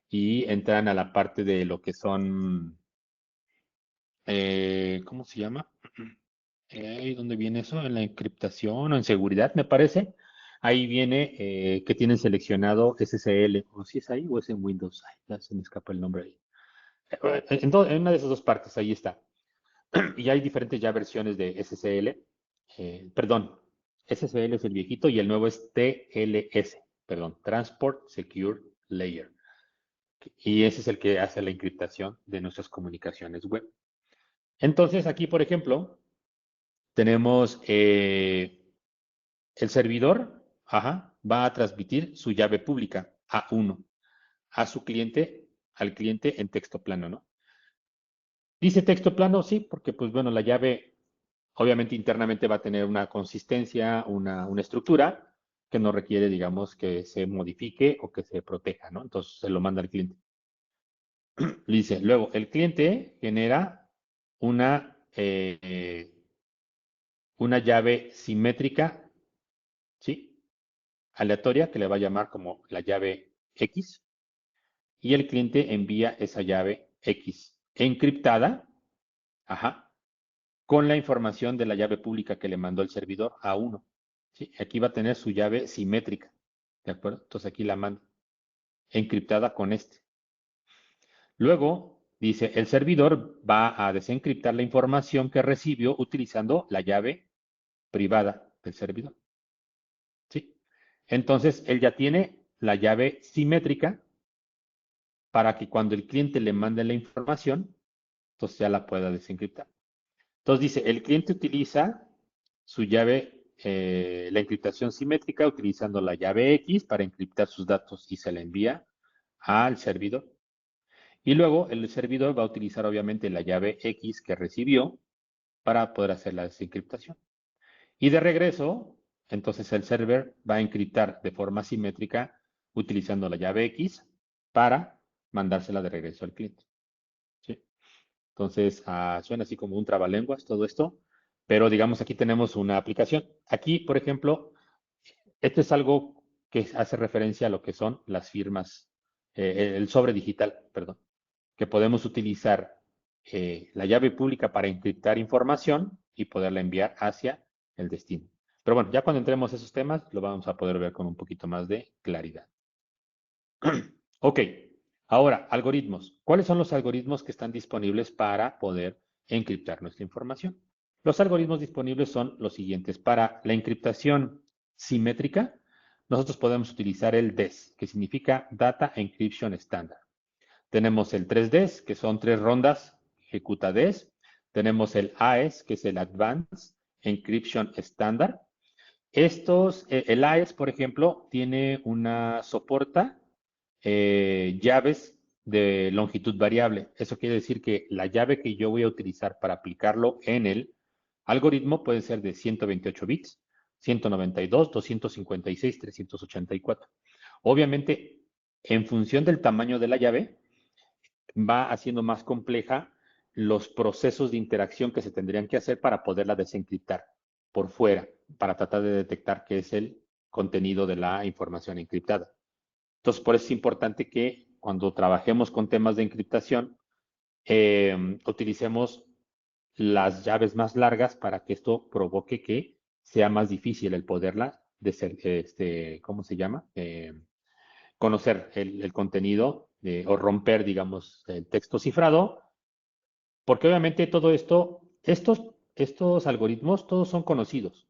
y entran a la parte de lo que son, ¿cómo se llama? ¿Dónde viene eso? En la encriptación o en seguridad, me parece. Ahí viene que tienen seleccionado SSL. O si es ahí o es en Windows. Ay, ya se me escapa el nombre ahí. En una de esas dos partes, ahí está. Y hay diferentes ya versiones de SSL. Perdón, SSL es el viejito y el nuevo es TLS, perdón, Transport Secure Layer. Y ese es el que hace la encriptación de nuestras comunicaciones web. Entonces, aquí, por ejemplo, tenemos el servidor, ajá, va a transmitir su llave pública A1 a su cliente, al cliente en texto plano, ¿no? Dice texto plano, sí, porque pues bueno, la llave obviamente internamente va a tener una consistencia, una estructura que no requiere, digamos, que se modifique o que se proteja, ¿no? Entonces se lo manda al cliente. Dice, luego, el cliente genera una, una llave simétrica, ¿sí? Aleatoria, que le va a llamar como la llave X, y el cliente envía esa llave X encriptada, ajá, con la información de la llave pública que le mandó el servidor a uno. ¿Sí? Aquí va a tener su llave simétrica, ¿de acuerdo? Entonces aquí la manda encriptada con este. Luego dice, el servidor va a desencriptar la información que recibió utilizando la llave privada del servidor. ¿Sí? Entonces él ya tiene la llave simétrica para que cuando el cliente le mande la información, entonces ya la pueda desencriptar. Entonces dice, el cliente utiliza su llave, la encriptación simétrica utilizando la llave X para encriptar sus datos y se la envía al servidor. Y luego el servidor va a utilizar obviamente la llave X que recibió para poder hacer la desencriptación. Y de regreso, entonces el server va a encriptar de forma simétrica utilizando la llave X para mandársela de regreso al cliente. ¿Sí? Entonces, suena así como un trabalenguas todo esto, pero digamos aquí tenemos una aplicación. Aquí, por ejemplo, esto es algo que hace referencia a lo que son las firmas, el sobre digital, perdón, que podemos utilizar la llave pública para encriptar información y poderla enviar hacia el destino. Pero bueno, ya cuando entremos a esos temas, lo vamos a poder ver con un poquito más de claridad. Ok, ahora, algoritmos. ¿Cuáles son los algoritmos que están disponibles para poder encriptar nuestra información? Los algoritmos disponibles son los siguientes. Para la encriptación simétrica, nosotros podemos utilizar el DES, que significa Data Encryption Standard. Tenemos el 3DES, que son 3 rondas, ejecuta DES. Tenemos el AES, que es el Advanced Encryption Standard. El AES, por ejemplo, tiene una soporta llaves de longitud variable. Eso quiere decir que la llave que yo voy a utilizar para aplicarlo en el algoritmo puede ser de 128 bits, 192, 256, 384. Obviamente, en función del tamaño de la llave, va haciendo más compleja los procesos de interacción que se tendrían que hacer para poderla desencriptar por fuera, para tratar de detectar qué es el contenido de la información encriptada. Entonces, por eso es importante que cuando trabajemos con temas de encriptación, utilicemos las llaves más largas para que esto provoque que sea más difícil el poderla, ¿cómo se llama? Conocer el contenido o romper, digamos, el texto cifrado, porque obviamente todo esto, estos algoritmos, todos son conocidos.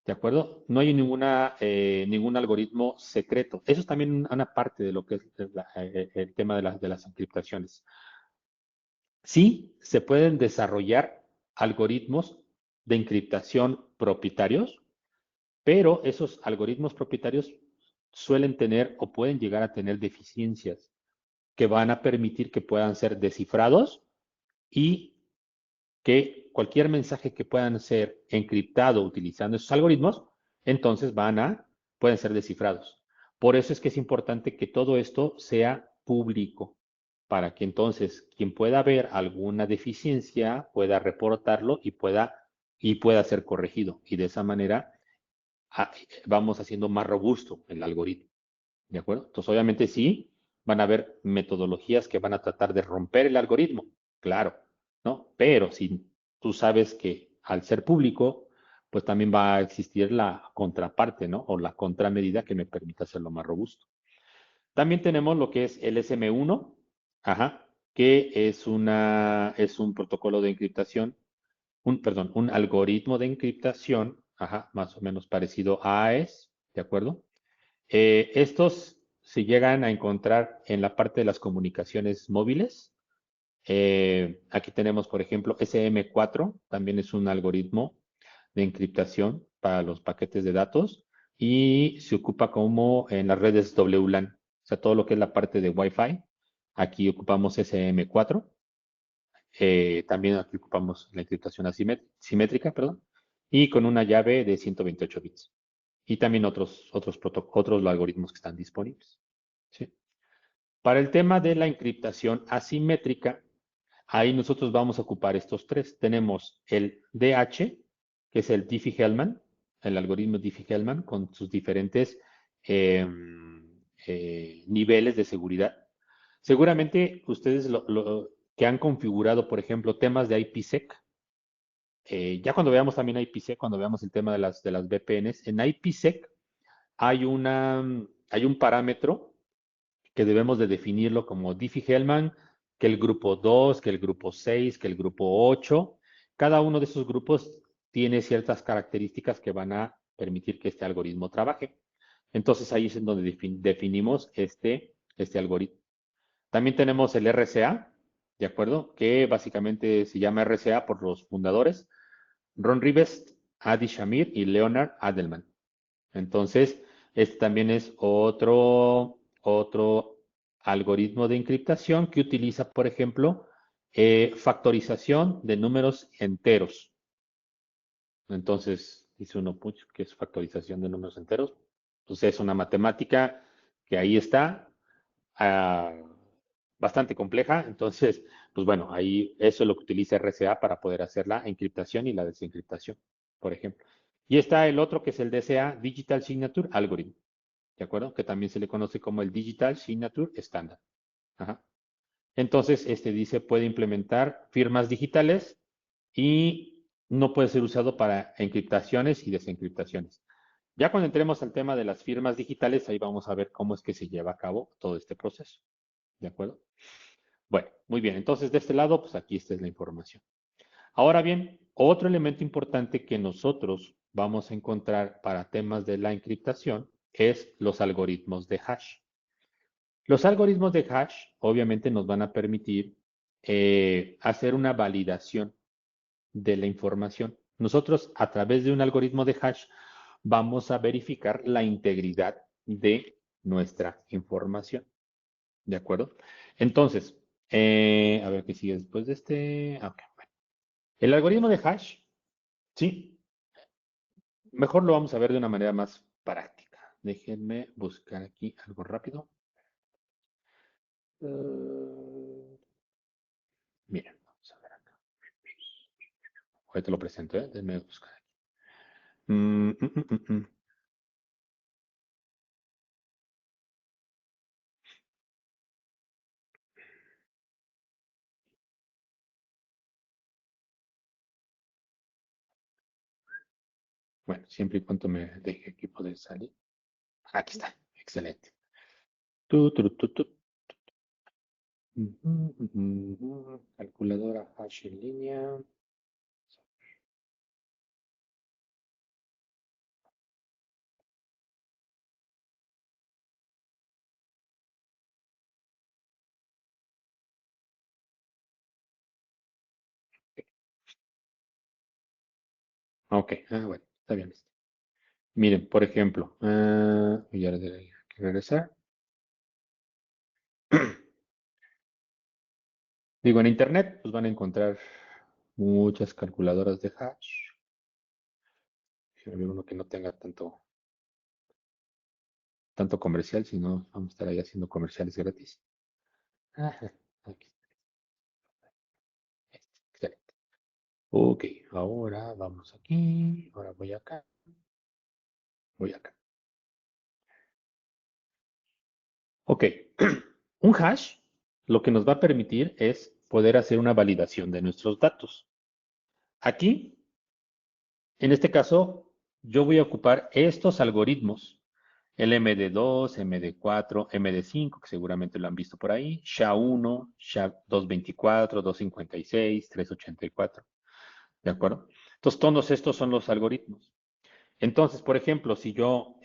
¿De acuerdo? No hay ningún algoritmo secreto. Eso es también una parte de lo que es el tema de las encriptaciones. Sí, se pueden desarrollar algoritmos de encriptación propietarios, pero esos algoritmos propietarios suelen tener o pueden llegar a tener deficiencias que van a permitir que puedan ser descifrados y que cualquier mensaje que puedan ser encriptado utilizando esos algoritmos, entonces pueden ser descifrados. Por eso es que es importante que todo esto sea público, para que entonces quien pueda ver alguna deficiencia pueda reportarlo y pueda ser corregido. Y de esa manera vamos haciendo más robusto el algoritmo. ¿De acuerdo? Entonces, obviamente sí, van a haber metodologías que van a tratar de romper el algoritmo, claro, ¿no? Pero si tú sabes que al ser público, pues también va a existir la contraparte, ¿no? O la contramedida que me permita hacerlo más robusto. También tenemos lo que es el SM1, ajá, que es un protocolo de encriptación, perdón, un algoritmo de encriptación, ajá, más o menos parecido a AES, ¿de acuerdo? Estos se llegan a encontrar en la parte de las comunicaciones móviles. Aquí tenemos, por ejemplo, SM4, también es un algoritmo de encriptación para los paquetes de datos y se ocupa como en las redes WLAN, o sea, todo lo que es la parte de Wi-Fi. Aquí ocupamos SM4. También aquí ocupamos la encriptación simétrica, perdón, y con una llave de 128 bits. Y también otros algoritmos que están disponibles. ¿Sí? Para el tema de la encriptación asimétrica, ahí nosotros vamos a ocupar estos tres. Tenemos el DH, que es el Diffie-Hellman, el algoritmo Diffie-Hellman con sus diferentes eh, niveles de seguridad. Seguramente ustedes que han configurado, por ejemplo, temas de IPsec, ya cuando veamos también IPsec, cuando veamos el tema de las VPNs, en IPsec hay un parámetro que debemos de definirlo como Diffie-Hellman, que el grupo 2, que el grupo 6, que el grupo 8. Cada uno de esos grupos tiene ciertas características que van a permitir que este algoritmo trabaje. Entonces ahí es en donde definimos este algoritmo. También tenemos el RCA, ¿de acuerdo? Que básicamente se llama RCA por los fundadores, Ron Rivest, Adi Shamir y Leonard Adelman. Entonces, este también es otro algoritmo de encriptación que utiliza, por ejemplo, factorización de números enteros. Entonces, dice uno, puch, ¿qué es factorización de números enteros? Pues es una matemática que ahí está, ah, bastante compleja. Entonces, pues bueno, ahí eso es lo que utiliza RCA para poder hacer la encriptación y la desencriptación, por ejemplo. Y está el otro que es el DSA, Digital Signature Algorithm, ¿de acuerdo? Que también se le conoce como el Digital Signature Standard. Ajá. Entonces, este dice puede implementar firmas digitales y no puede ser usado para encriptaciones y desencriptaciones. Ya cuando entremos al tema de las firmas digitales, ahí vamos a ver cómo es que se lleva a cabo todo este proceso. ¿De acuerdo? Bueno, muy bien. Entonces, de este lado, pues aquí esta es la información. Ahora bien, otro elemento importante que nosotros vamos a encontrar para temas de la encriptación es los algoritmos de hash. Los algoritmos de hash obviamente nos van a permitir hacer una validación de la información. Nosotros a través de un algoritmo de hash vamos a verificar la integridad de nuestra información. ¿De acuerdo? Entonces, a ver qué sigue después de este. Ok, bueno. El algoritmo de hash, sí, mejor lo vamos a ver de una manera más práctica. Déjenme buscar aquí algo rápido. Miren, vamos a ver acá. Ahorita lo presento, ¿eh? Déjenme buscar aquí. Mm, mm, mm, mm, mm. Bueno, siempre y cuando me deje aquí poder salir. Aquí está, excelente. Tu, tu, tu, tu. Ujú, ujú, ujú. Calculadora hash en línea. Ok, bueno, está bien. Miren, por ejemplo, y ahora hay que regresar. Digo, en internet, pues van a encontrar. muchas calculadoras de hash. Déjame ver uno que no tenga tanto comercial, si no vamos a estar ahí haciendo comerciales gratis. Ajá, aquí está, excelente. Ok, ahora vamos aquí, ahora voy acá, voy acá. Ok, un hash lo que nos va a permitir es poder hacer una validación de nuestros datos. Aquí, en este caso, yo voy a ocupar estos algoritmos, el MD2, MD4, MD5, que seguramente lo han visto por ahí, SHA-1, SHA-224, 256, 384, ¿de acuerdo? Entonces, todos estos son los algoritmos. Entonces, por ejemplo, si yo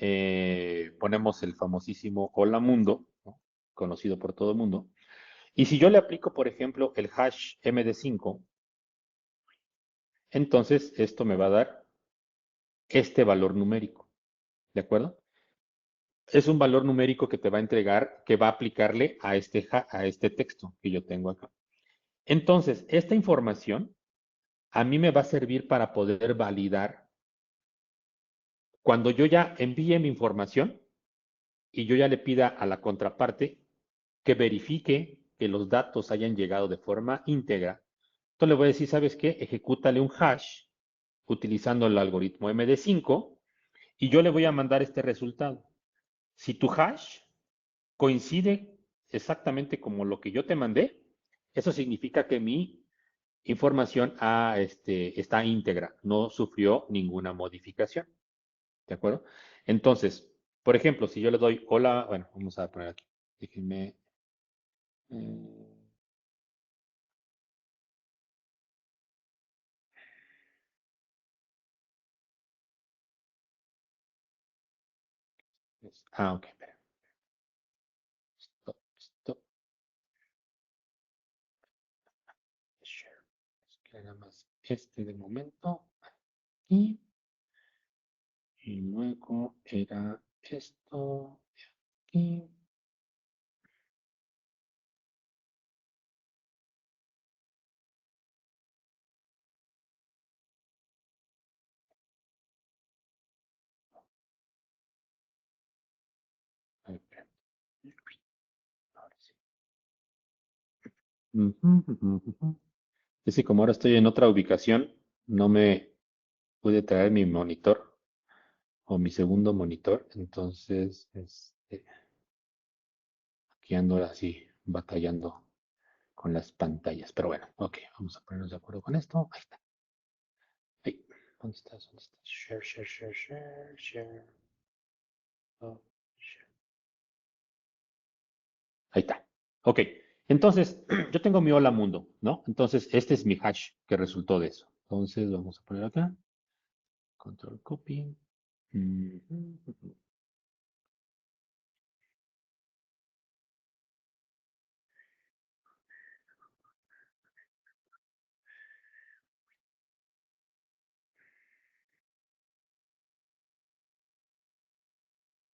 ponemos el famosísimo Hola Mundo, ¿no? Conocido por todo el mundo, y si yo le aplico, por ejemplo, el hash MD5, entonces esto me va a dar este valor numérico, ¿de acuerdo? Es un valor numérico que te va a entregar, que va a aplicarle a este texto que yo tengo acá. Entonces, esta información a mí me va a servir para poder validar cuando yo ya envíe mi información y yo ya le pida a la contraparte que verifique que los datos hayan llegado de forma íntegra. Entonces le voy a decir, ¿sabes qué? Ejecútale un hash utilizando el algoritmo MD5 y yo le voy a mandar este resultado. Si tu hash coincide exactamente como lo que yo te mandé, eso significa que mi información está íntegra, no sufrió ninguna modificación. ¿De acuerdo? Entonces, por ejemplo, si yo le doy hola, bueno, vamos a poner aquí, déjenme, eh, ok, espera, stop, stop, share. Es que nada más de momento y, y luego era esto y ay, espera, ahora sí. Ujú, ujú, ujú. Es que como ahora estoy en otra ubicación, no me pude traer mi monitor o mi segundo monitor, entonces aquí ando así batallando con las pantallas. Pero bueno, ok, vamos a ponernos de acuerdo con esto. Ahí está. Ahí. ¿Dónde estás? ¿Dónde estás? Share, share, share, share, share. Oh, share. Ahí está. Ok. Entonces, yo tengo mi hola mundo, ¿no? Entonces, este es mi hash que resultó de eso. Entonces, vamos a poner acá. Control copy. Ujú.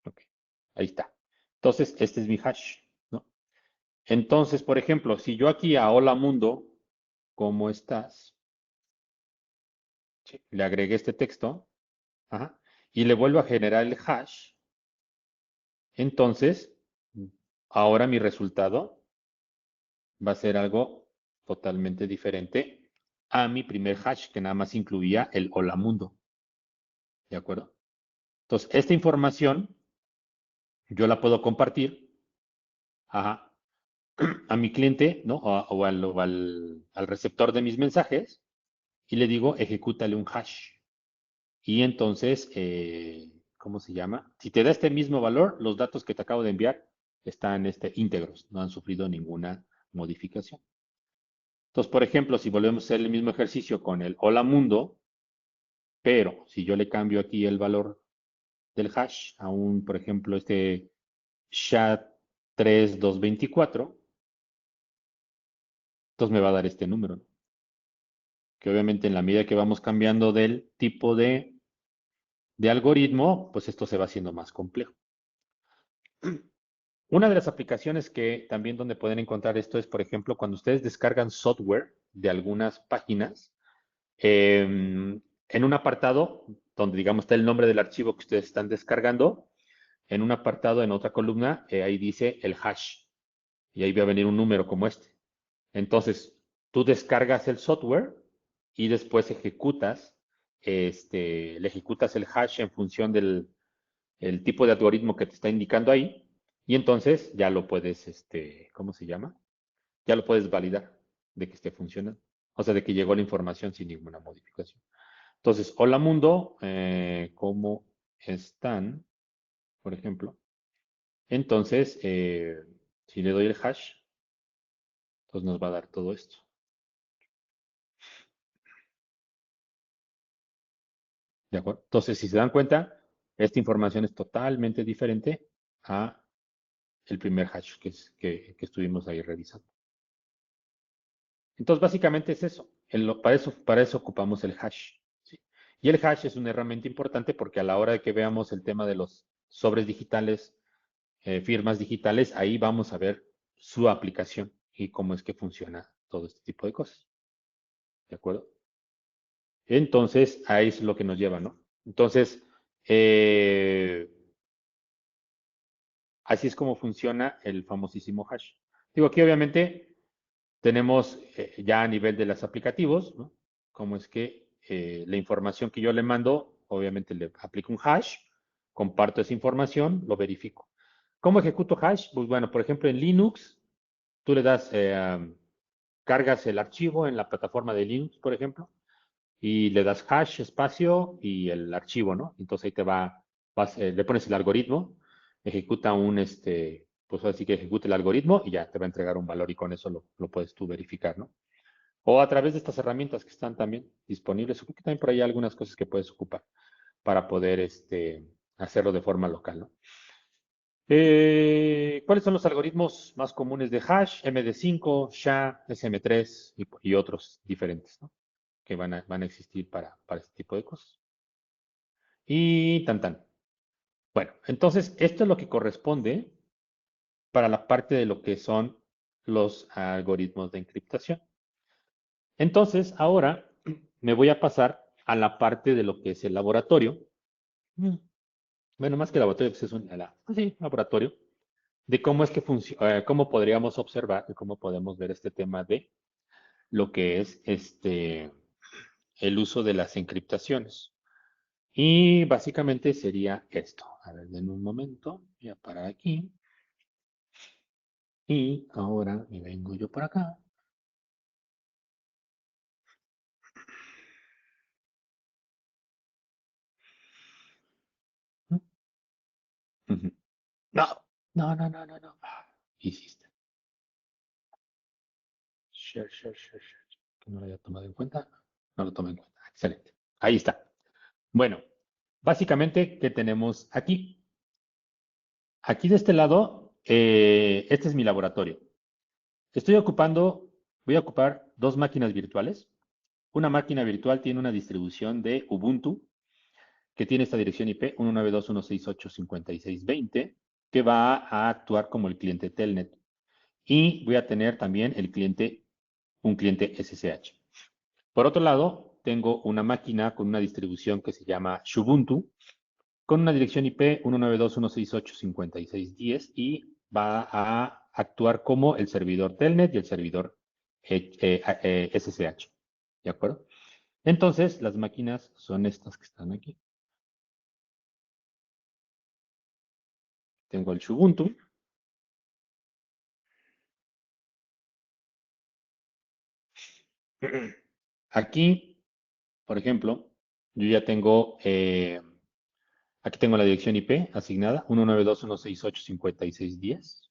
Ok. Ahí está. Entonces, este es mi hash, ¿no? Entonces, por ejemplo, si yo aquí a hola mundo, ¿cómo estás? Sí, le agregué este texto, ajá, y le vuelvo a generar el hash, entonces ahora mi resultado va a ser algo totalmente diferente a mi primer hash que nada más incluía el hola mundo, ¿de acuerdo? Entonces, esta información yo la puedo compartir, ajá, a mi cliente, ¿no? O al receptor de mis mensajes y le digo, ejecútale un hash. Y entonces, ¿cómo se llama? Si te da este mismo valor, los datos que te acabo de enviar están íntegros, no han sufrido ninguna modificación. Entonces, por ejemplo, si volvemos a hacer el mismo ejercicio con el hola mundo, pero si yo le cambio aquí el valor del hash a un, por ejemplo, este SHA-3224, entonces me va a dar este número, ¿no? Que obviamente en la medida que vamos cambiando del tipo de algoritmo, pues esto se va haciendo más complejo. Una de las aplicaciones que también donde pueden encontrar esto es, por ejemplo, cuando ustedes descargan software de algunas páginas, En un apartado donde, digamos, está el nombre del archivo que ustedes están descargando, en un apartado, en otra columna, ahí dice el hash. Y ahí va a venir un número como este. Entonces, tú descargas el software y después le ejecutas el hash en función del el tipo de algoritmo que te está indicando ahí. Y entonces ya lo puedes, ¿cómo se llama? Ya lo puedes validar de que esté funcionando. O sea, de que llegó la información sin ninguna modificación. Entonces, hola mundo, ¿cómo están? Por ejemplo. Entonces, si le doy el hash, entonces nos va a dar todo esto. ¿De acuerdo? Entonces, si se dan cuenta, esta información es totalmente diferente a el primer hash que estuvimos ahí revisando. Entonces, básicamente es eso. Para eso ocupamos el hash. ¿Sí? Y el hash es una herramienta importante porque a la hora de que veamos el tema de los sobres digitales, firmas digitales, ahí vamos a ver su aplicación y cómo es que funciona todo este tipo de cosas. ¿De acuerdo? Entonces, ahí es lo que nos lleva, ¿no? Entonces, eh, así es como funciona el famosísimo hash. Digo, aquí obviamente tenemos ya a nivel de los aplicativos, ¿no? Como es que la información que yo le mando, obviamente le aplico un hash, comparto esa información, lo verifico. ¿Cómo ejecuto hash? Pues bueno, por ejemplo, en Linux, tú le das, cargas el archivo en la plataforma de Linux, por ejemplo, y le das hash, espacio y el archivo, ¿no? Entonces ahí le pones el algoritmo, ejecuta pues así que ejecuta el algoritmo y ya te va a entregar un valor y con eso lo puedes tú verificar, ¿no? O a través de estas herramientas que están también disponibles, creo que también por ahí hay algunas cosas que puedes ocupar para poder hacerlo de forma local, ¿no? ¿Cuáles son los algoritmos más comunes de hash? MD5, SHA, SM3 y otros diferentes, ¿no? Que van a existir para este tipo de cosas. Y tan tan. Bueno, entonces esto es lo que corresponde para la parte de lo que son los algoritmos de encriptación. Entonces, ahora me voy a pasar a la parte de lo que es el laboratorio. Bueno, más que laboratorio, pues es sí, laboratorio, de cómo es que funciona, cómo podríamos observar y cómo podemos ver este tema de lo que es el uso de las encriptaciones. Y básicamente sería esto. A ver, denme un momento, voy a parar aquí. Y ahora me vengo yo por acá. Ujú. No, no, no, no, no, no. Hiciste. Share, share, share, share. Que no lo haya tomado en cuenta. No lo tomé en cuenta. Excelente. Ahí está. Bueno, básicamente, ¿qué tenemos aquí? Aquí de este lado, este es mi laboratorio. Voy a ocupar dos máquinas virtuales. Una máquina virtual tiene una distribución de Ubuntu que tiene esta dirección IP 192.168.5620 que va a actuar como el cliente Telnet. Y voy a tener también un cliente SSH. Por otro lado, tengo una máquina con una distribución que se llama Xubuntu, con una dirección IP 192.168.5610 y va a actuar como el servidor Telnet y el servidor SSH. ¿De acuerdo? Entonces, las máquinas son estas que están aquí. Tengo el Xubuntu. Aquí, por ejemplo, yo ya tengo, aquí tengo la dirección IP asignada, 192.168.5610.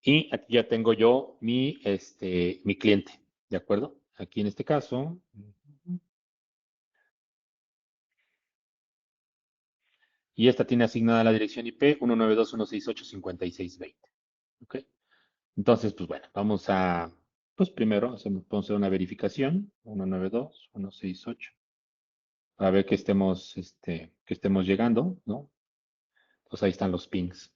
Y aquí ya tengo yo mi cliente, ¿de acuerdo? Aquí en este caso, y esta tiene asignada la dirección IP 192.168.5620. ¿Ok? Entonces, pues bueno, pues primero vamos a hacer una verificación, 192.168, para ver que estemos llegando, ¿no? Entonces ahí están los pings.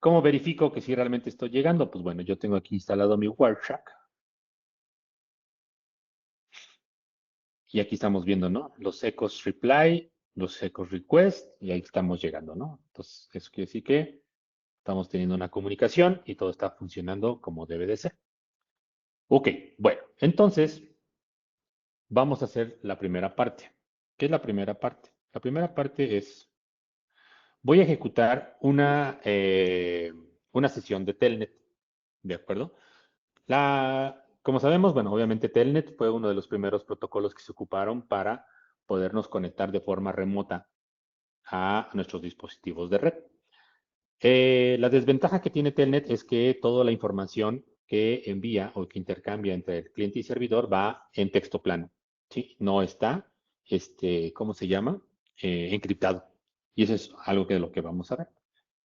¿Cómo verifico que si realmente estoy llegando? Pues bueno, yo tengo aquí instalado mi Wireshark y aquí estamos viendo, ¿no? Los ecos reply, los ecos request y ahí estamos llegando, ¿no? Entonces eso quiere decir que estamos teniendo una comunicación y todo está funcionando como debe de ser. Ok, bueno, entonces vamos a hacer la primera parte. ¿Qué es la primera parte? La primera parte es, voy a ejecutar una sesión de Telnet, ¿de acuerdo? Como sabemos, bueno, obviamente Telnet fue uno de los primeros protocolos que se ocuparon para podernos conectar de forma remota a nuestros dispositivos de red. La desventaja que tiene Telnet es que toda la información que envía o que intercambia entre el cliente y servidor va en texto plano, ¿sí? No está, ¿cómo se llama? Encriptado. Y eso es algo de lo que vamos a ver.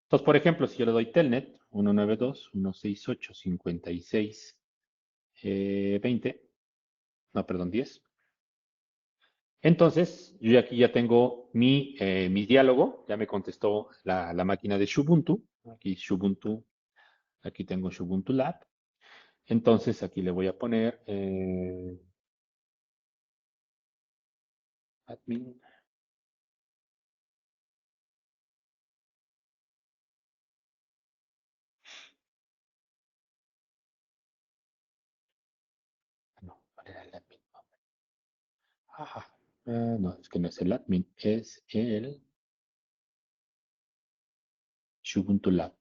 Entonces, por ejemplo, si yo le doy Telnet 192.168.56.20, no, perdón, 10. Entonces, yo aquí ya tengo mi diálogo, ya me contestó la máquina de Xubuntu. Aquí Xubuntu, aquí tengo Xubuntu Lab. Entonces, aquí le voy a poner admin. No, ¿cuál era el admin? Ajá. No, es que no es el admin, es el Xubuntu Lab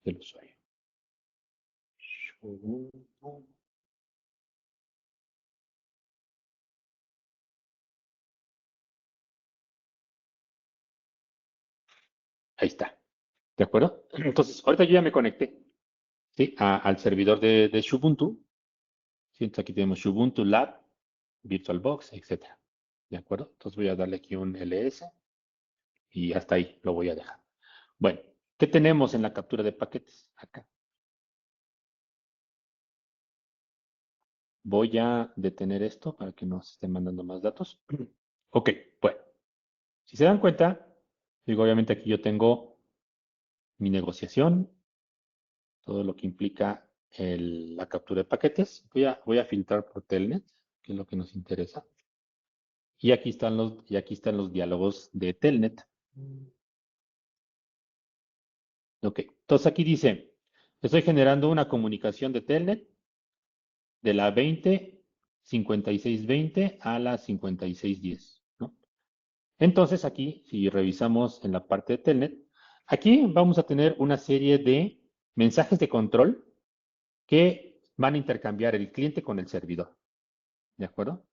del usuario. Xubuntu. Ahí está. ¿De acuerdo? Entonces, ahorita yo ya me conecté, ¿sí? Al servidor de Xubuntu. ¿Sí? Entonces aquí tenemos Xubuntu Lab, VirtualBox, etcétera. ¿De acuerdo? Entonces voy a darle aquí un ls y hasta ahí lo voy a dejar. Bueno, ¿qué tenemos en la captura de paquetes? Acá. Voy a detener esto para que no se estén mandando más datos. Ok, bueno, si se dan cuenta, digo, obviamente aquí yo tengo mi negociación, todo lo que implica la captura de paquetes. Voy a filtrar por Telnet, que es lo que nos interesa. Y aquí están los diálogos de Telnet. Ok, entonces aquí dice, estoy generando una comunicación de Telnet de la 20.5620 a la 56.10, ¿no? Entonces aquí, si revisamos en la parte de Telnet, aquí vamos a tener una serie de mensajes de control que van a intercambiar el cliente con el servidor, ¿de acuerdo?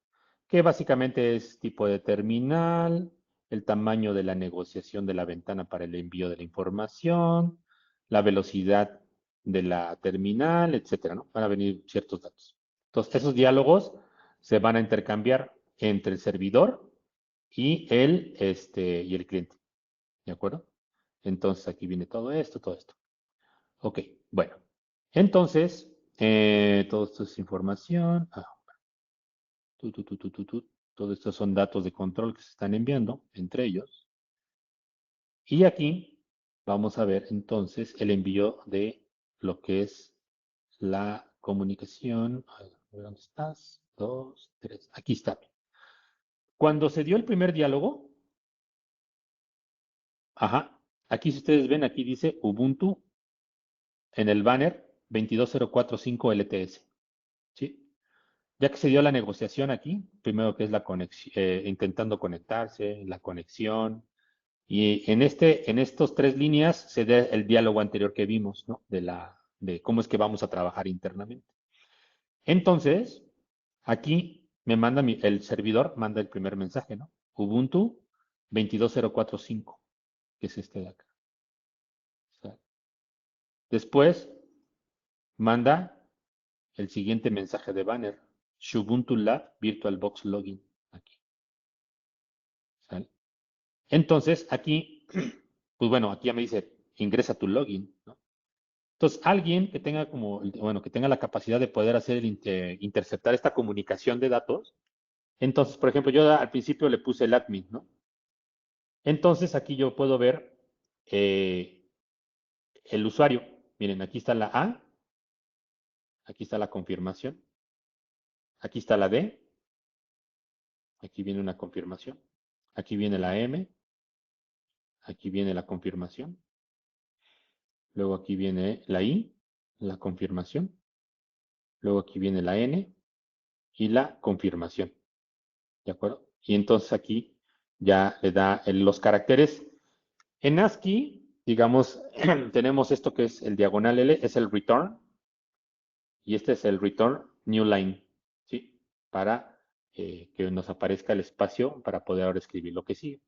Que básicamente es tipo de terminal, el tamaño de la negociación de la ventana para el envío de la información, la velocidad de la terminal, etcétera, ¿no? Van a venir ciertos datos. Entonces, esos diálogos se van a intercambiar entre el servidor y el cliente, ¿de acuerdo? Entonces, aquí viene todo esto, todo esto. Ok, bueno. Entonces, todo esto es información. Todo esto son datos de control que se están enviando entre ellos. Y aquí vamos a ver entonces el envío de lo que es la comunicación. A ver, ¿dónde estás? Dos, tres. Aquí está. Cuando se dio el primer diálogo, ajá, aquí si ustedes ven, aquí dice Ubuntu en el banner 22045 LTS. ¿Sí? Ya que se dio la negociación aquí, primero que es la conexión, intentando conectarse, la conexión, y en estos tres líneas se da el diálogo anterior que vimos, ¿no? De cómo es que vamos a trabajar internamente. Entonces, aquí el servidor manda el primer mensaje, ¿no? Ubuntu 22045, que es este de acá. O sea, después manda el siguiente mensaje de banner, Ubuntu Lab VirtualBox Login, aquí. ¿Sale? Entonces, aquí, pues bueno, aquí ya me dice, ingresa tu login, ¿no? Entonces, alguien que tenga bueno, que tenga la capacidad de poder hacer interceptar esta comunicación de datos. Entonces, por ejemplo, yo al principio le puse el admin, ¿no? Entonces, aquí yo puedo ver el usuario. Miren, aquí está la A, aquí está la confirmación, aquí está la D, aquí viene una confirmación, aquí viene la M, aquí viene la confirmación, luego aquí viene la I, la confirmación, luego aquí viene la N y la confirmación, ¿de acuerdo? Y entonces aquí ya le da los caracteres. En ASCII, digamos, tenemos esto que es el diagonal L, es el return, y este es el return new line, ¿sí? Para que nos aparezca el espacio para poder ahora escribir lo que sigue.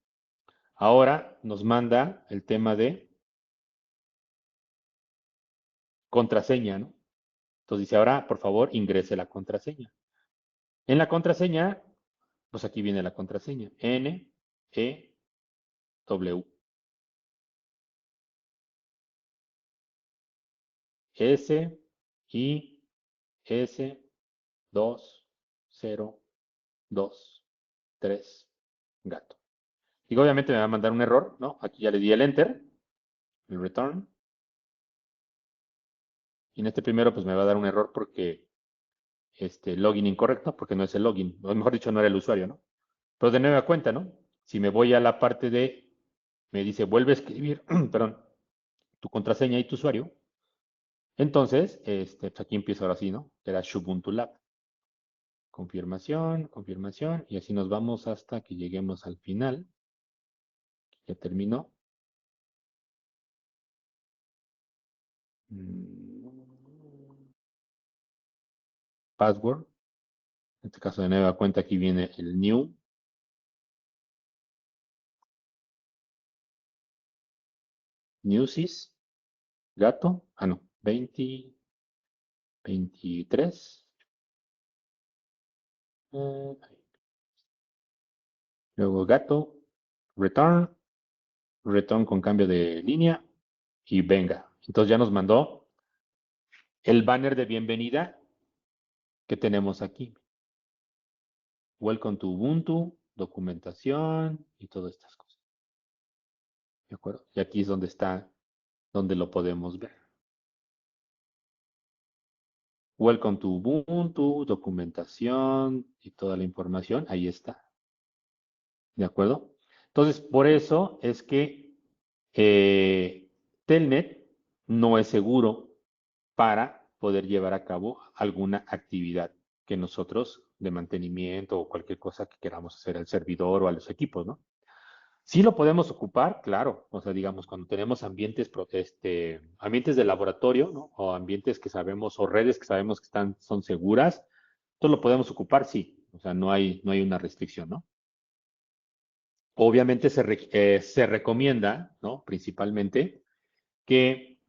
Ahora nos manda el tema de contraseña, ¿no? Entonces dice, ahora, por favor, ingrese la contraseña. En la contraseña, pues aquí viene la contraseña. N, E, W, S, I, S, 2, 0, 2, 3, gato. Y obviamente me va a mandar un error, ¿no? Aquí ya le di el enter, el return. Y en este primero, pues me va a dar un error porque login incorrecto, porque no es el login. O mejor dicho, no era el usuario, ¿no? Pero de nueva cuenta, ¿no? Si me voy a la parte de, me dice, vuelve a escribir, perdón, tu contraseña y tu usuario. Entonces, pues aquí empiezo ahora sí, ¿no? Era Ubuntu Lab. Confirmación, confirmación, y así nos vamos hasta que lleguemos al final. Ya terminó. Password. En este caso de nueva cuenta aquí viene el new. Newsys. Gato. Ah, no. 20, 23. Luego gato. Return. Return con cambio de línea. Y venga. Entonces ya nos mandó el banner de bienvenida que tenemos aquí. Welcome to Ubuntu, documentación y todas estas cosas. ¿De acuerdo? Y aquí es donde está, donde lo podemos ver. Welcome to Ubuntu, documentación y toda la información. Ahí está. ¿De acuerdo? Entonces, por eso es que Telnet no es seguro para poder llevar a cabo alguna actividad que nosotros de mantenimiento o cualquier cosa que queramos hacer al servidor o a los equipos, ¿no? Sí lo podemos ocupar, claro. O sea, digamos, cuando tenemos ambientes, ambientes de laboratorio, ¿no? O ambientes que sabemos, o redes que sabemos que son seguras, entonces lo podemos ocupar, sí. O sea, no hay una restricción, ¿no? Obviamente se recomienda, ¿no? Principalmente que,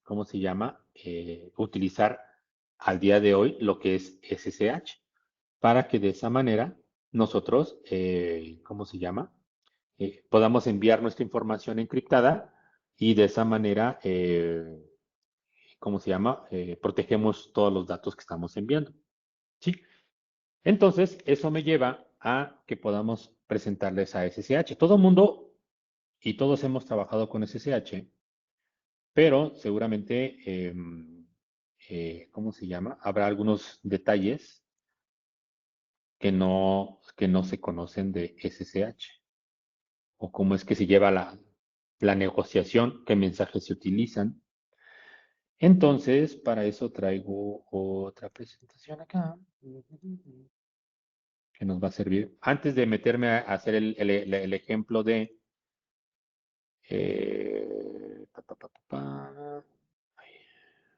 ¿cómo se llama? Utilizar al día de hoy lo que es SSH, para que de esa manera nosotros, ¿cómo se llama? Podamos enviar nuestra información encriptada y de esa manera, ¿cómo se llama? Protegemos todos los datos que estamos enviando. ¿Sí? Entonces, eso me lleva a que podamos presentarles a SSH. Todo el mundo y todos hemos trabajado con SSH, pero seguramente, ¿cómo se llama? Habrá algunos detalles que no se conocen de SSH o cómo es que se lleva la negociación, qué mensajes se utilizan. Entonces, para eso traigo otra presentación acá que nos va a servir. Antes de meterme a hacer el ejemplo de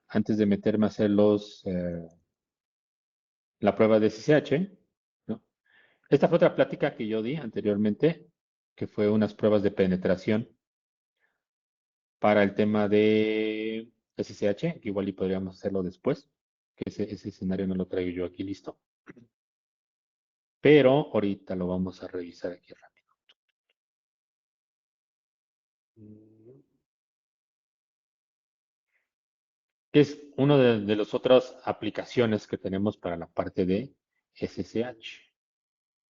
antes de meterme a hacer la prueba de SSH, ¿no? Esta fue otra plática que yo di anteriormente, que fue unas pruebas de penetración para el tema de SSH, que igual y podríamos hacerlo después, que ese escenario no lo traigo yo aquí listo, pero ahorita lo vamos a revisar aquí rápido. Que es una de las otras aplicaciones que tenemos para la parte de SSH.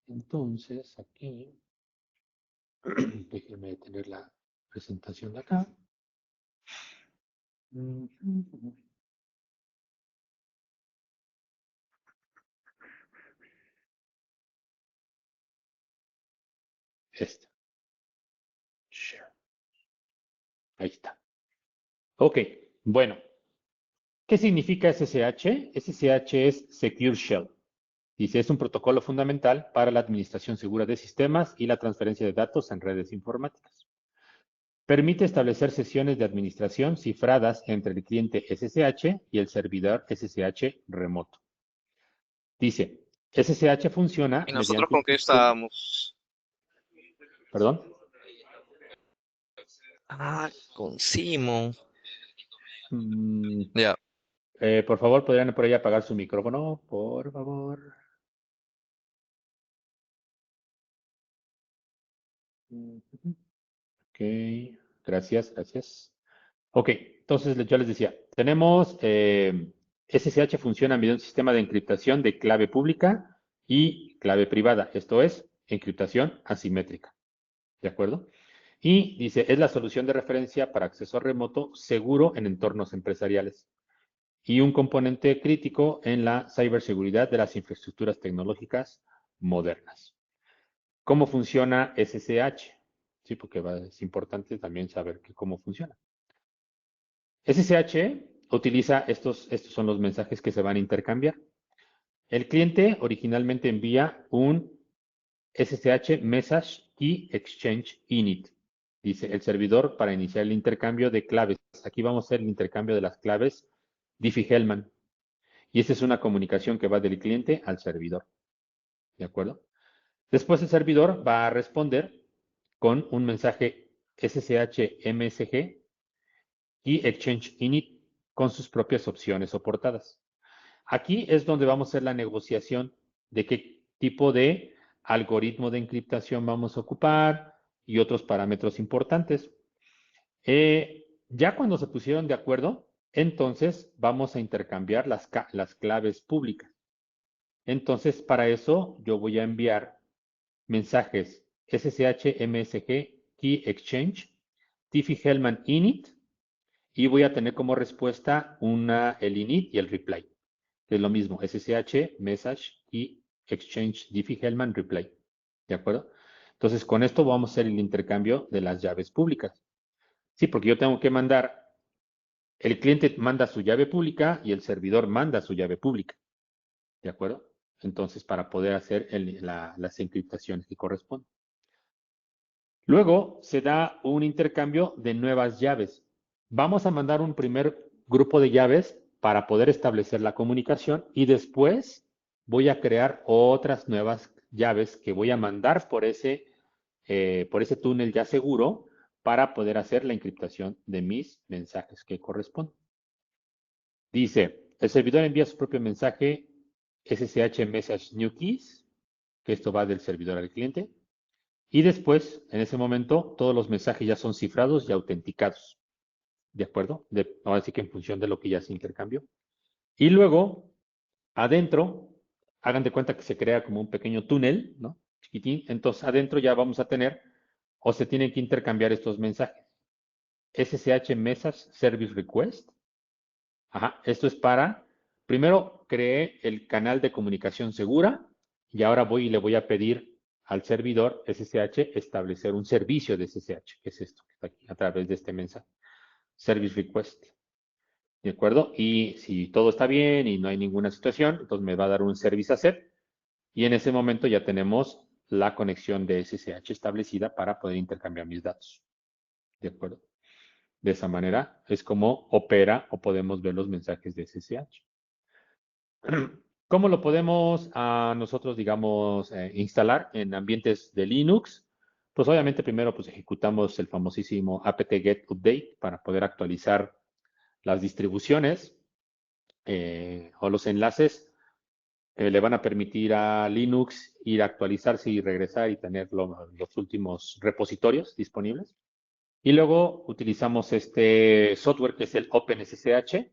Entonces, aquí Déjenme tener la presentación de acá. Esta. Share. Ahí está. Ok, bueno. ¿Qué significa SSH? SSH es Secure Shell. Dice, es un protocolo fundamental para la administración segura de sistemas y la transferencia de datos en redes informáticas. Permite establecer sesiones de administración cifradas entre el cliente SSH y el servidor SSH remoto. Dice, SSH funciona ¿Y nosotros mediante un con qué sistema... estábamos? ¿Perdón? Ah, con Simon. Mm, Ya. por favor, ¿podrían por ahí apagar su micrófono? Por favor. Ok, gracias, gracias. Ok, entonces yo les decía, tenemos SSH funciona mediante un sistema de encriptación de clave pública y clave privada, esto es, encriptación asimétrica, ¿de acuerdo? Y dice, es la solución de referencia para acceso remoto seguro en entornos empresariales y un componente crítico en la ciberseguridad de las infraestructuras tecnológicas modernas. ¿Cómo funciona SSH? Sí, porque es importante también saber cómo funciona. SSH utiliza estos son los mensajes que se van a intercambiar. El cliente originalmente envía un SSH Message Key Exchange Init. Dice el servidor para iniciar el intercambio de claves. Aquí vamos a hacer el intercambio de las claves Diffie-Hellman. Y esta es una comunicación que va del cliente al servidor. ¿De acuerdo? Después el servidor va a responder con un mensaje SSH MSG y Exchange Init con sus propias opciones o portadas. Aquí es donde vamos a hacer la negociación de qué tipo de algoritmo de encriptación vamos a ocupar y otros parámetros importantes. Ya cuando se pusieron de acuerdo, entonces vamos a intercambiar las claves públicas. Entonces, para eso yo voy a enviar mensajes SSH MSG Key Exchange, Diffie-Hellman Init, y voy a tener como respuesta el init y el reply, que es lo mismo, SSH, message y exchange Diffie-Hellman reply. ¿De acuerdo? Entonces, con esto vamos a hacer el intercambio de las llaves públicas. Sí, porque yo tengo que mandar, el cliente manda su llave pública y el servidor manda su llave pública. ¿De acuerdo? Entonces, para poder hacer las encriptaciones que corresponden. Luego se da un intercambio de nuevas llaves. Vamos a mandar un primer grupo de llaves para poder establecer la comunicación y después voy a crear otras nuevas llaves que voy a mandar por ese túnel ya seguro para poder hacer la encriptación de mis mensajes que corresponden. Dice, el servidor envía su propio mensaje SSH Message New Keys, que esto va del servidor al cliente. Y después, en ese momento, todos los mensajes ya son cifrados y autenticados. ¿De acuerdo? Ahora sí que en función de lo que ya se intercambió. Y luego, adentro, hagan de cuenta que se crea como un pequeño túnel, ¿no? Chiquitín. Entonces, adentro ya vamos a tener, o se tienen que intercambiar estos mensajes. SSH Message Service Request. Ajá, esto es primero creé el canal de comunicación segura y ahora voy y le voy a pedir al servidor SSH establecer un servicio de SSH, que es esto que está aquí, a través de este mensaje, Service Request. ¿De acuerdo? Y si todo está bien y no hay ninguna situación, entonces me va a dar un Service Accept y en ese momento ya tenemos la conexión de SSH establecida para poder intercambiar mis datos. ¿De acuerdo? De esa manera es como opera o podemos ver los mensajes de SSH. ¿Cómo lo podemos nosotros, digamos, instalar en ambientes de Linux? Pues obviamente primero pues ejecutamos el famosísimo apt-get update para poder actualizar las distribuciones o los enlaces. Le van a permitir a Linux ir a actualizarse y regresar y tener los últimos repositorios disponibles. Y luego utilizamos este software que es el OpenSSH,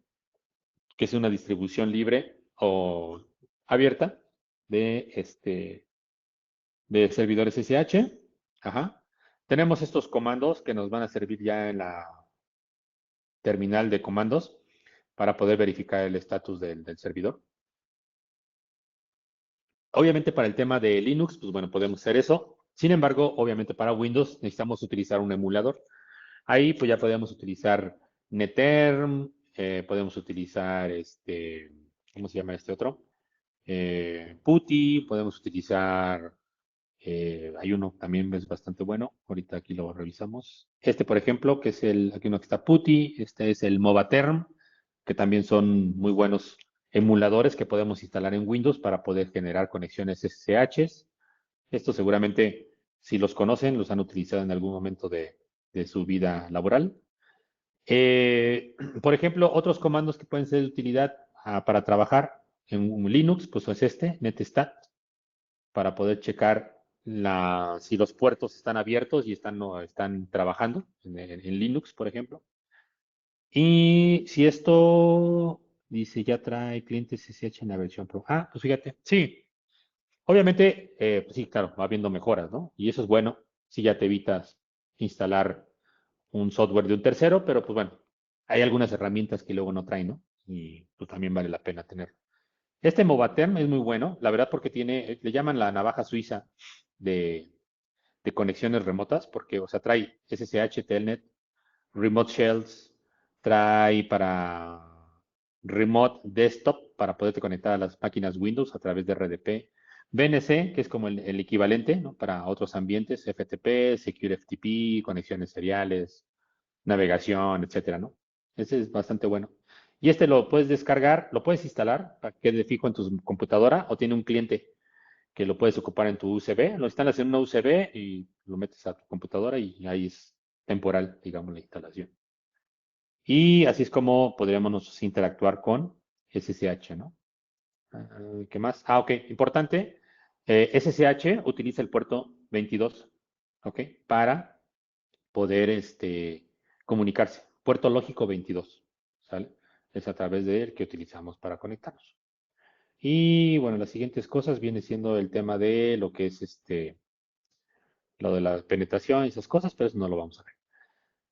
que es una distribución libre o abierta de servidores SSH. Ajá. Tenemos estos comandos que nos van a servir ya en la terminal de comandos para poder verificar el estatus del servidor. Obviamente para el tema de Linux, pues bueno, podemos hacer eso. Sin embargo, obviamente para Windows necesitamos utilizar un emulador. Ahí pues ya podemos utilizar Netherm, podemos utilizar ¿cómo se llama este otro? PuTTY, podemos utilizar, hay uno también es bastante bueno, ahorita aquí lo revisamos. Este, por ejemplo, que es aquí uno que está PuTTY, este es el Movaterm, que también son muy buenos emuladores que podemos instalar en Windows para poder generar conexiones SSH. Estos seguramente, si los conocen, los han utilizado en algún momento de su vida laboral. Por ejemplo, otros comandos que pueden ser de utilidad para trabajar en un Linux, pues es netstat, para poder checar si los puertos están abiertos y no, están trabajando en Linux, por ejemplo. Y si esto dice ya trae clientes SSH en la versión Pro. Ah, pues fíjate, sí, obviamente, pues sí, claro, va habiendo mejoras, ¿no? Y eso es bueno, si ya te evitas instalar un software de un tercero, pero pues bueno, hay algunas herramientas que luego no traen, ¿no? Y pues también vale la pena tener. Este Movaterm es muy bueno, la verdad, porque le llaman la navaja suiza de, de conexiones remotas, porque, o sea, trae SSH, Telnet, Remote Shells, trae para Remote Desktop, para poderte conectar a las máquinas Windows a través de RDP, VNC, que es como el equivalente, ¿no? Para otros ambientes, FTP, Secure FTP, conexiones seriales, navegación, etcétera, ¿no? Ese es bastante bueno. Y este lo puedes descargar, lo puedes instalar para que quede fijo en tu computadora o tiene un cliente que lo puedes ocupar en tu USB. Lo instalas en una USB y lo metes a tu computadora y ahí es temporal, digamos, la instalación. Y así es como podríamos nosotros interactuar con SSH, ¿no? ¿Qué más? Ah, ok, importante. SSH utiliza el puerto 22, ¿ok? Para poder comunicarse. Puerto lógico 22, ¿sale? Es a través de él que utilizamos para conectarnos. Y bueno, las siguientes cosas viene siendo el tema de lo que es lo de la penetración y esas cosas, pero eso no lo vamos a ver.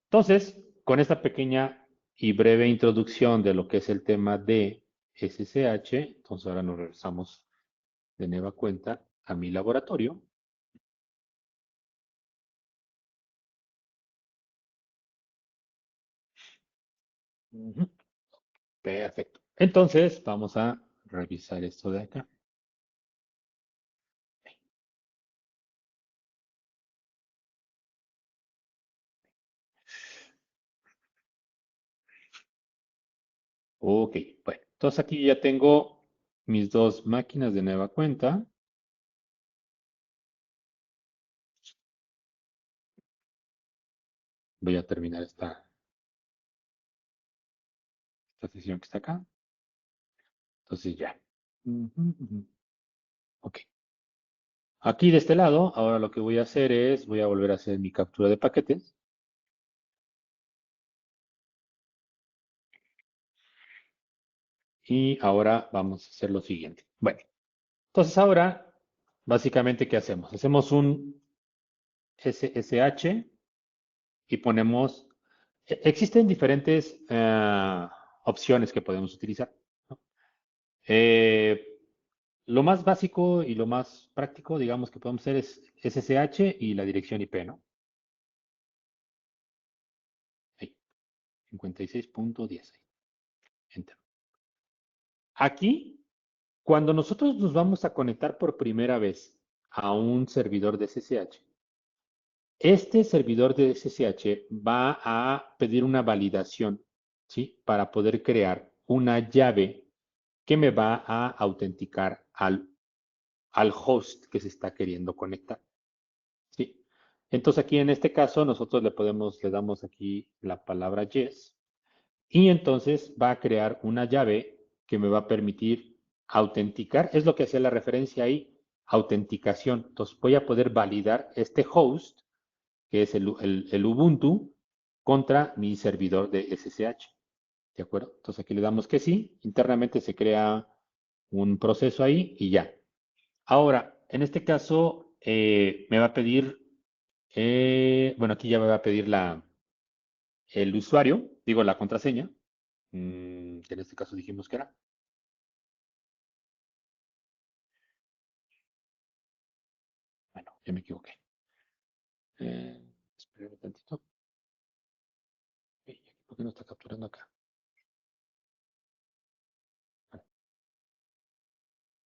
Entonces, con esta pequeña y breve introducción de lo que es el tema de SSH, entonces ahora nos regresamos de nueva cuenta a mi laboratorio. Ujú. Perfecto. Entonces, vamos a revisar esto de acá. Ok, bueno, entonces aquí ya tengo mis dos máquinas de nueva cuenta. Voy a terminar esta sesión que está acá. Entonces ya. Ujú, ujú. Ok. Aquí de este lado, ahora lo que voy a hacer es, voy a volver a hacer mi captura de paquetes. Y ahora vamos a hacer lo siguiente. Bueno, entonces ahora, básicamente, ¿qué hacemos? Hacemos un SSH y ponemos, existen diferentes opciones que podemos utilizar, ¿no? Eh, lo más básico y lo más práctico, digamos, que podemos hacer es SSH y la dirección IP, ¿no? Ahí, 56.10. Enter. Aquí, cuando nosotros nos vamos a conectar por primera vez a un servidor de SSH, este servidor de SSH va a pedir una validación, ¿sí? Para poder crear una llave que me va a autenticar al host que se está queriendo conectar, ¿sí? Entonces aquí en este caso nosotros le damos aquí la palabra yes y entonces va a crear una llave que me va a permitir autenticar, es lo que hacía la referencia ahí, autenticación. Entonces voy a poder validar este host, que es el Ubuntu, contra mi servidor de SSH. ¿De acuerdo? Entonces aquí le damos que sí, internamente se crea un proceso ahí y ya. Ahora, en este caso, me va a pedir Bueno, aquí ya me va a pedir el usuario, digo la contraseña, que en este caso dijimos que era. Bueno, ya me equivoqué. Espérame tantito. ¿Por qué no está capturando acá?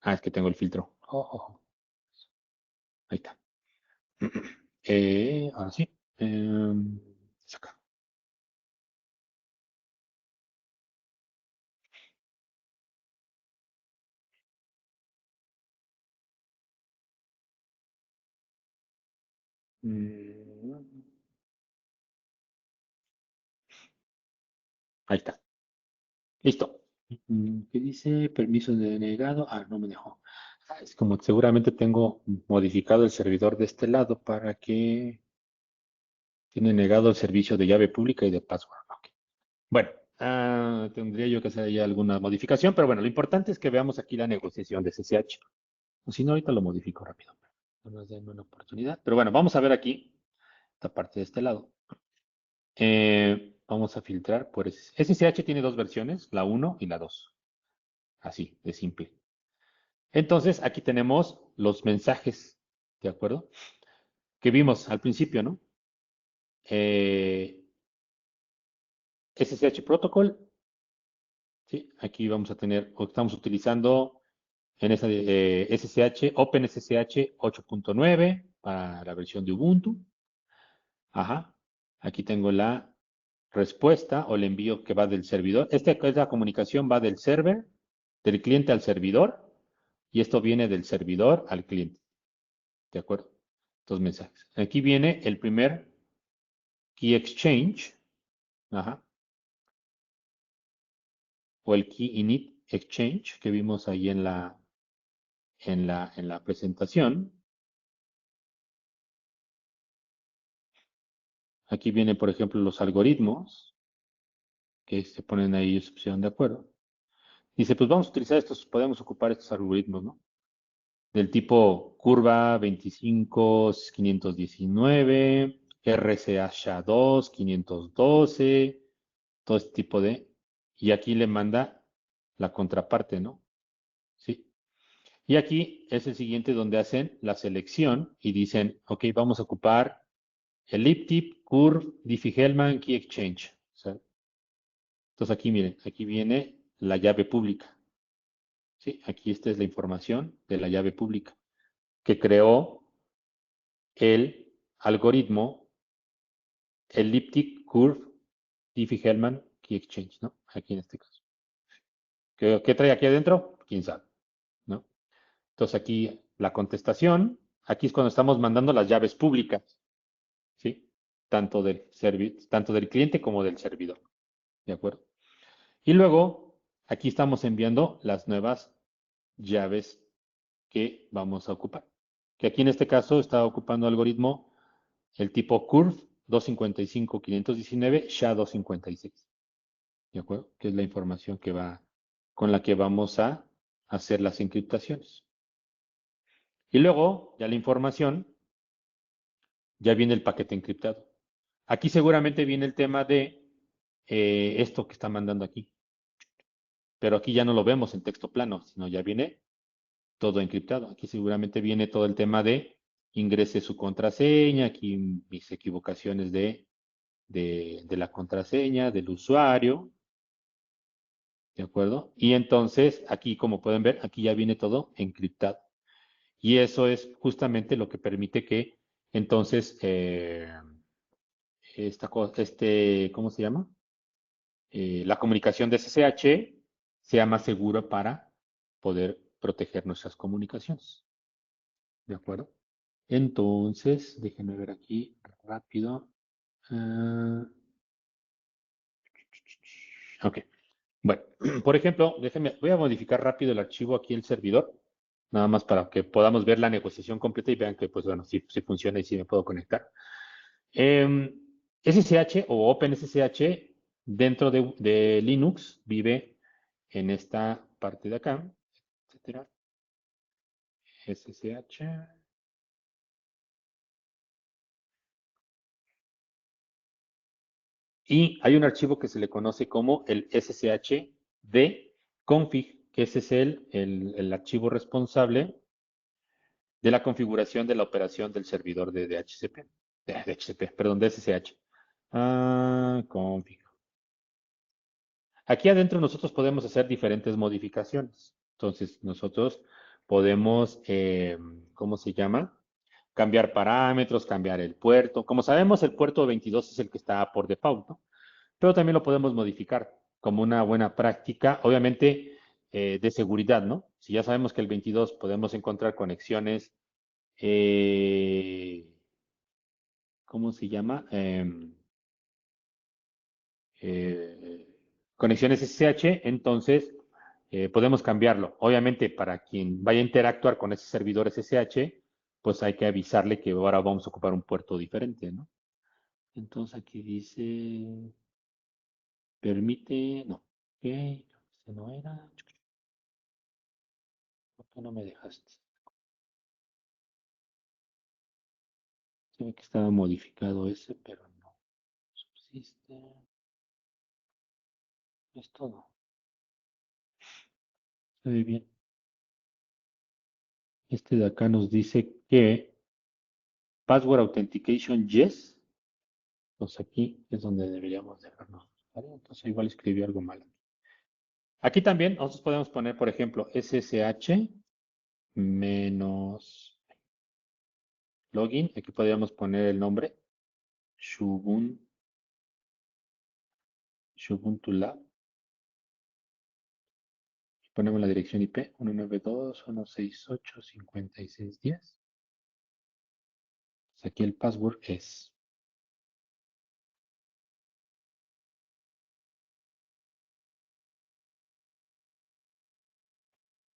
Ah, es que tengo el filtro. Ahí está. Ahora sí. Es acá. Mm, Ahí está. Listo. ¿Qué dice? Permiso denegado. Ah, no me dejó. Es como seguramente tengo modificado el servidor de este lado para que tiene negado el servicio de llave pública y de password. Ok. Bueno, tendría yo que hacer ahí alguna modificación, pero bueno, lo importante es que veamos aquí la negociación de SSH. O si no, ahorita lo modifico rápido. No nos den una oportunidad. Pero bueno, vamos a ver aquí esta parte de este lado. Vamos a filtrar por SSH tiene dos versiones, la uno y la 2. Así, de simple. Entonces, aquí tenemos los mensajes, ¿de acuerdo? Que vimos al principio, ¿no? SSH Protocol, ¿sí? Aquí vamos a tener, o estamos utilizando en esa SSH, OpenSSH 8.9 para la versión de Ubuntu. Ajá. Aquí tengo la respuesta o el envío que va del servidor. Esta comunicación va del server, del cliente al servidor, y esto viene del servidor al cliente. ¿De acuerdo? Dos mensajes. Aquí viene el primer Key Exchange, ajá, o el Key Init Exchange que vimos ahí en la presentación. Aquí viene, por ejemplo, los algoritmos que se ponen ahí, se pusieron de acuerdo. Dice, pues vamos a utilizar estos, podemos ocupar estos algoritmos, ¿no? Del tipo curva 25519, RCH2, 512, todo este tipo de... Y aquí le manda la contraparte, ¿no? Sí. Y aquí es el siguiente donde hacen la selección y dicen, ok, vamos a ocupar el LibTip, Curve, Diffie-Hellman, Key Exchange. O sea, entonces aquí miren, aquí viene la llave pública. Sí, aquí esta es la información de la llave pública que creó el algoritmo Elliptic Curve Diffie-Hellman Key Exchange, ¿no? Aquí en este caso. ¿Qué trae aquí adentro? ¿Quién sabe? ¿No? Entonces aquí la contestación, aquí es cuando estamos mandando las llaves públicas, ¿sí? Tanto del cliente como del servidor, ¿de acuerdo? Y luego, aquí estamos enviando las nuevas llaves que vamos a ocupar. Que aquí en este caso está ocupando algoritmo el tipo curve 255.519 SHA-256. ¿De acuerdo? Que es la información con la que vamos a hacer las encriptaciones. Y luego, ya la información, ya viene el paquete encriptado. Aquí seguramente viene el tema de esto que está mandando aquí. Pero aquí ya no lo vemos en texto plano, sino ya viene todo encriptado. Aquí seguramente viene todo el tema de ingrese su contraseña, aquí mis equivocaciones de la contraseña, del usuario, ¿de acuerdo? Y entonces aquí, como pueden ver, aquí ya viene todo encriptado. Y eso es justamente lo que permite que entonces ¿cómo se llama? La comunicación de SSH sea más segura para poder proteger nuestras comunicaciones. ¿De acuerdo? Entonces, déjenme ver aquí rápido. Ah, ok. Bueno, por ejemplo, voy a modificar rápido el archivo aquí el servidor, nada más para que podamos ver la negociación completa y vean que, pues bueno, sí funciona y sí me puedo conectar. SSH o OpenSSH dentro de Linux vive en esta parte de acá, etcétera. SSH. Y hay un archivo que se le conoce como el ssh de config, que ese es el archivo responsable de la configuración de la operación del servidor de DHCP, de DHCP, perdón, de SSH. Config. Aquí adentro nosotros podemos hacer diferentes modificaciones. Entonces, nosotros podemos, ¿cómo se llama? Cambiar parámetros, cambiar el puerto. Como sabemos, el puerto 22 es el que está por default, ¿no? Pero también lo podemos modificar como una buena práctica, obviamente de seguridad, ¿no? Si ya sabemos que el 22 podemos encontrar conexiones, eh, ¿cómo se llama? Eh, conexiones SSH, entonces podemos cambiarlo. Obviamente, para quien vaya a interactuar con ese servidor SSH, pues hay que avisarle que ahora vamos a ocupar un puerto diferente, ¿no? Entonces aquí dice, permite, no, ok, ese no era, ¿por qué no me dejaste? Se ve que estaba modificado ese, pero no. Subsiste, es todo. Se ve bien. Este de acá nos dice que password authentication yes. Entonces aquí es donde deberíamos dejarnos. ¿Vale? Entonces igual escribió algo mal. Aquí también nosotros podemos poner, por ejemplo, ssh menos login. Aquí podríamos poner el nombre Shubuntu Lab. Ponemos la dirección IP 192.168.5610. Aquí el password es.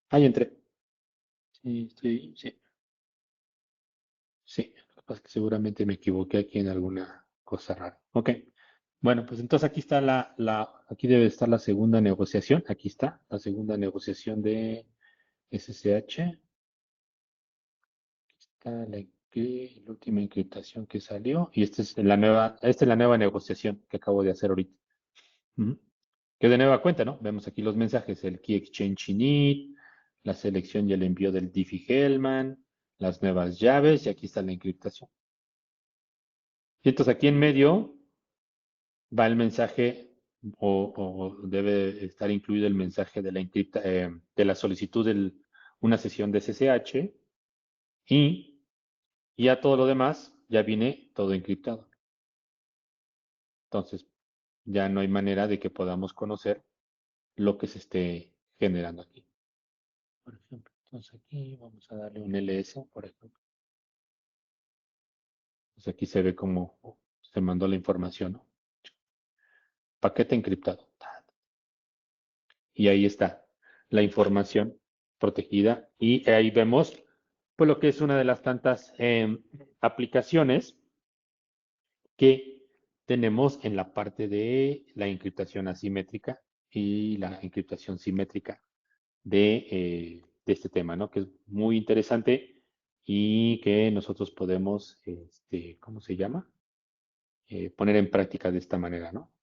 Ahí entré. Sí, estoy, sí, sí. Lo que pasa es que seguramente me equivoqué aquí en alguna cosa rara. Ok. Bueno, pues entonces aquí está aquí debe estar la segunda negociación. Aquí está la segunda negociación de SSH. Está la última encriptación que salió. Y esta es la nueva negociación que acabo de hacer ahorita. Ujú. Que de nueva cuenta, ¿no? Vemos aquí los mensajes, el Key Exchange Init, la selección y el envío del Diffie-Hellman, las nuevas llaves, y aquí está la encriptación. Y entonces aquí en medio va el mensaje o debe estar incluido el mensaje de de la solicitud de una sesión de SSH y ya todo lo demás ya viene todo encriptado. Entonces ya no hay manera de que podamos conocer lo que se esté generando aquí. Por ejemplo, entonces aquí vamos a darle un ls, por ejemplo. Pues aquí se ve cómo se mandó la información, ¿no? Paquete encriptado. Y ahí está la información protegida. Y ahí vemos, pues, lo que es una de las tantas aplicaciones que tenemos en la parte de la encriptación asimétrica y la encriptación simétrica de este tema, ¿no? Que es muy interesante y que nosotros podemos, ¿cómo se llama? Poner en práctica de esta manera, ¿no?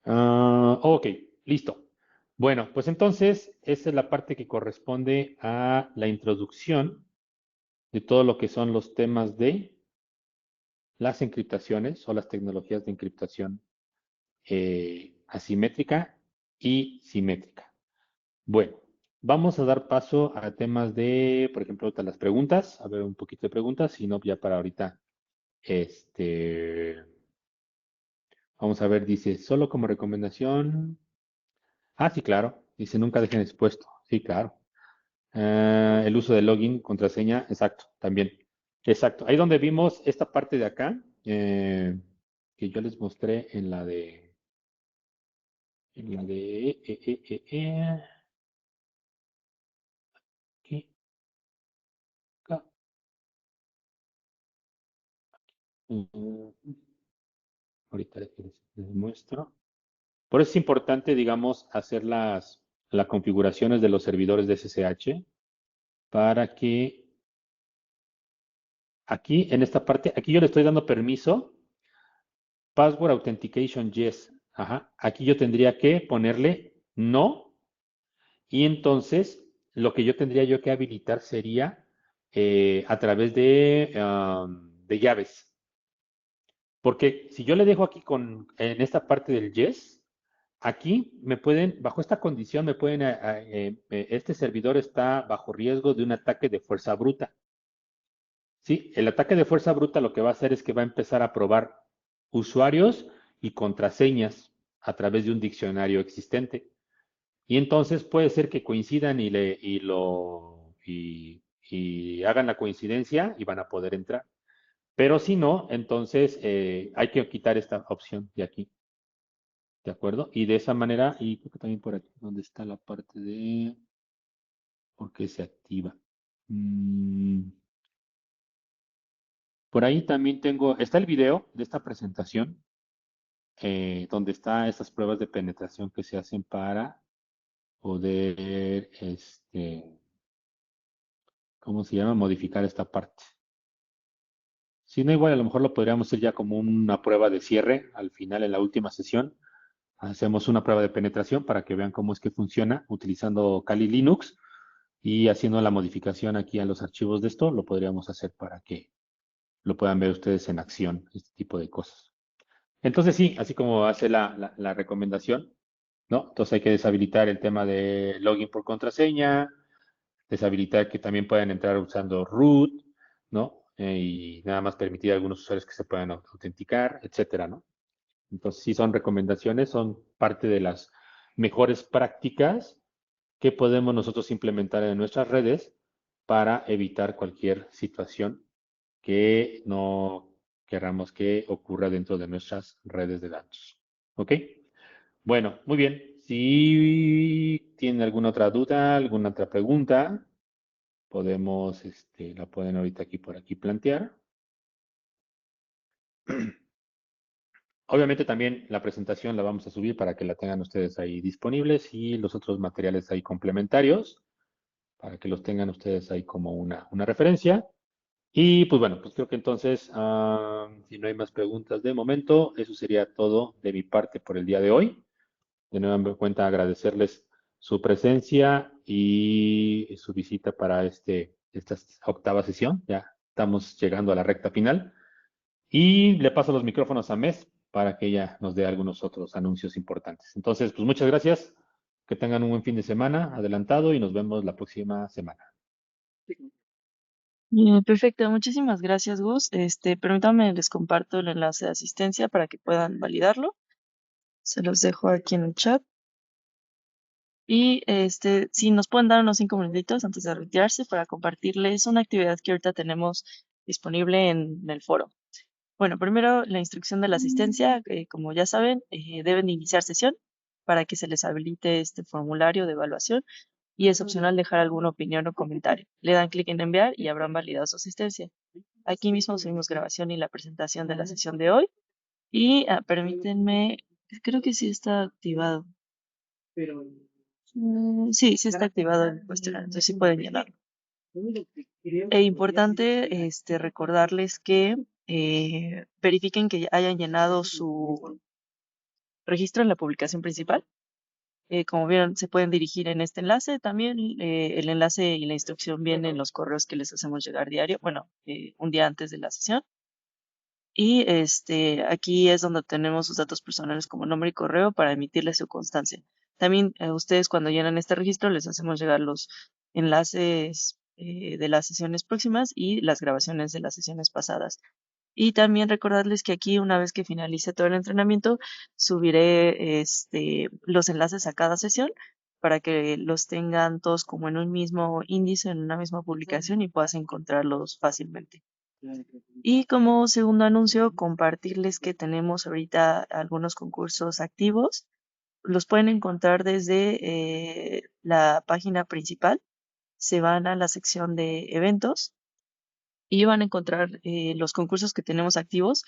Ok, listo. Bueno, pues entonces esa es la parte que corresponde a la introducción de todo lo que son los temas de las encriptaciones o las tecnologías de encriptación asimétrica y simétrica. Bueno, vamos a dar paso a temas de, por ejemplo, ahorita las preguntas, a ver un poquito de preguntas, si no, ya para ahorita, este, vamos a ver, dice, solo como recomendación. Ah, sí, claro. Dice, nunca dejen expuesto. Sí, claro. El uso de login, contraseña, exacto, también. Exacto. Ahí donde vimos esta parte de acá, que yo les mostré en la de, aquí, acá. Mm, ahorita les muestro. Por eso es importante, digamos, hacerlas. las configuraciones de los servidores de SSH para que aquí en esta parte, aquí yo le estoy dando permiso, Password Authentication Yes. Ajá. Aquí yo tendría que ponerle no y entonces lo que yo tendría yo que habilitar sería a través de llaves. Porque si yo le dejo aquí en esta parte del yes, aquí me pueden, bajo esta condición, me pueden, este servidor está bajo riesgo de un ataque de fuerza bruta. Sí, el ataque de fuerza bruta lo que va a hacer es que va a empezar a probar usuarios y contraseñas a través de un diccionario existente. Y entonces puede ser que coincidan y hagan la coincidencia y van a poder entrar. Pero si no, entonces hay que quitar esta opción de aquí. ¿De acuerdo? Y de esa manera, y creo que también por aquí, donde está la parte de por qué se activa. Mm, por ahí también tengo, está el video de esta presentación, donde está estas pruebas de penetración que se hacen para poder, ¿cómo se llama? Modificar esta parte. Si no, igual a lo mejor lo podríamos hacer ya como una prueba de cierre al final, en la última sesión. Hacemos una prueba de penetración para que vean cómo es que funciona utilizando Kali Linux y haciendo la modificación aquí a los archivos de esto, lo podríamos hacer para que lo puedan ver ustedes en acción, este tipo de cosas. Entonces sí, así como hace la recomendación, ¿no? Entonces hay que deshabilitar el tema de login por contraseña, deshabilitar que también puedan entrar usando root, ¿no? Y nada más permitir a algunos usuarios que se puedan autenticar, etcétera, ¿no? Entonces sí son recomendaciones, son parte de las mejores prácticas que podemos nosotros implementar en nuestras redes para evitar cualquier situación que no queramos que ocurra dentro de nuestras redes de datos. ¿Ok? Bueno, muy bien. Si tienen alguna otra duda, alguna otra pregunta, podemos, la pueden ahorita aquí por aquí plantear. Obviamente también la presentación la vamos a subir para que la tengan ustedes ahí disponibles y los otros materiales ahí complementarios para que los tengan ustedes ahí como una referencia. Y pues bueno, pues creo que entonces, si no hay más preguntas de momento, eso sería todo de mi parte por el día de hoy. De nueva cuenta agradecerles su presencia y su visita para esta octava sesión. Ya estamos llegando a la recta final. Y le paso los micrófonos a Mes para que ella nos dé algunos otros anuncios importantes. Entonces, pues muchas gracias. Que tengan un buen fin de semana adelantado y nos vemos la próxima semana. Perfecto, muchísimas gracias, Gus. Permítanme, les comparto el enlace de asistencia para que puedan validarlo. Se los dejo aquí en el chat. Y si nos pueden dar unos 5 minutitos antes de retirarse para compartirles una actividad que ahorita tenemos disponible en el foro. Bueno, primero la instrucción de la asistencia, como ya saben, deben iniciar sesión para que se les habilite este formulario de evaluación y es opcional dejar alguna opinión o comentario. Le dan clic en enviar y habrán validado su asistencia. Aquí mismo subimos grabación y la presentación de la sesión de hoy. Y permítanme, creo que sí está activado. Sí, sí está activado el cuestionario, entonces sí pueden llenarlo. Es importante recordarles que verifiquen que hayan llenado su registro en la publicación principal. Como vieron, se pueden dirigir en este enlace. También el enlace y la instrucción vienen en los correos que les hacemos llegar diario, bueno, un día antes de la sesión. Y aquí es donde tenemos sus datos personales como nombre y correo para emitirles su constancia. También ustedes cuando llenan este registro les hacemos llegar los enlaces de las sesiones próximas y las grabaciones de las sesiones pasadas. Y también recordarles que aquí, una vez que finalice todo el entrenamiento, subiré los enlaces a cada sesión para que los tengan todos como en un mismo índice, en una misma publicación y puedas encontrarlos fácilmente. Y como segundo anuncio, compartirles que tenemos ahorita algunos concursos activos. Los pueden encontrar desde la página principal. Se van a la sección de eventos y van a encontrar los concursos que tenemos activos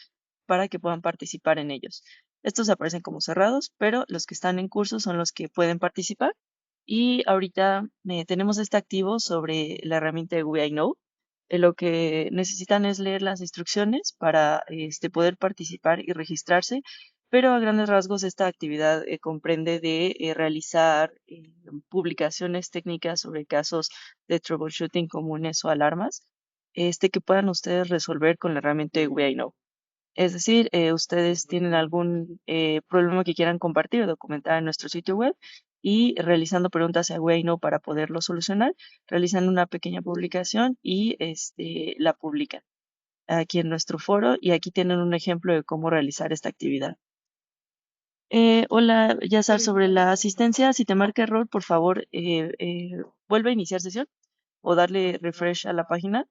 para que puedan participar en ellos. Estos aparecen como cerrados, pero los que están en curso son los que pueden participar Y ahorita tenemos este activo sobre la herramienta de We I Know. Lo que necesitan es leer las instrucciones para poder participar y registrarse, pero a grandes rasgos esta actividad comprende de realizar publicaciones técnicas sobre casos de troubleshooting comunes o alarmas que puedan ustedes resolver con la herramienta de We I Know. Es decir, ustedes tienen algún problema que quieran compartir o documentar en nuestro sitio web y realizando preguntas a Wayno para poderlo solucionar, realizan una pequeña publicación y la publican aquí en nuestro foro y aquí tienen un ejemplo de cómo realizar esta actividad. Hola, Yazar, sobre la asistencia, si te marca error, por favor, vuelve a iniciar sesión o darle refresh a la página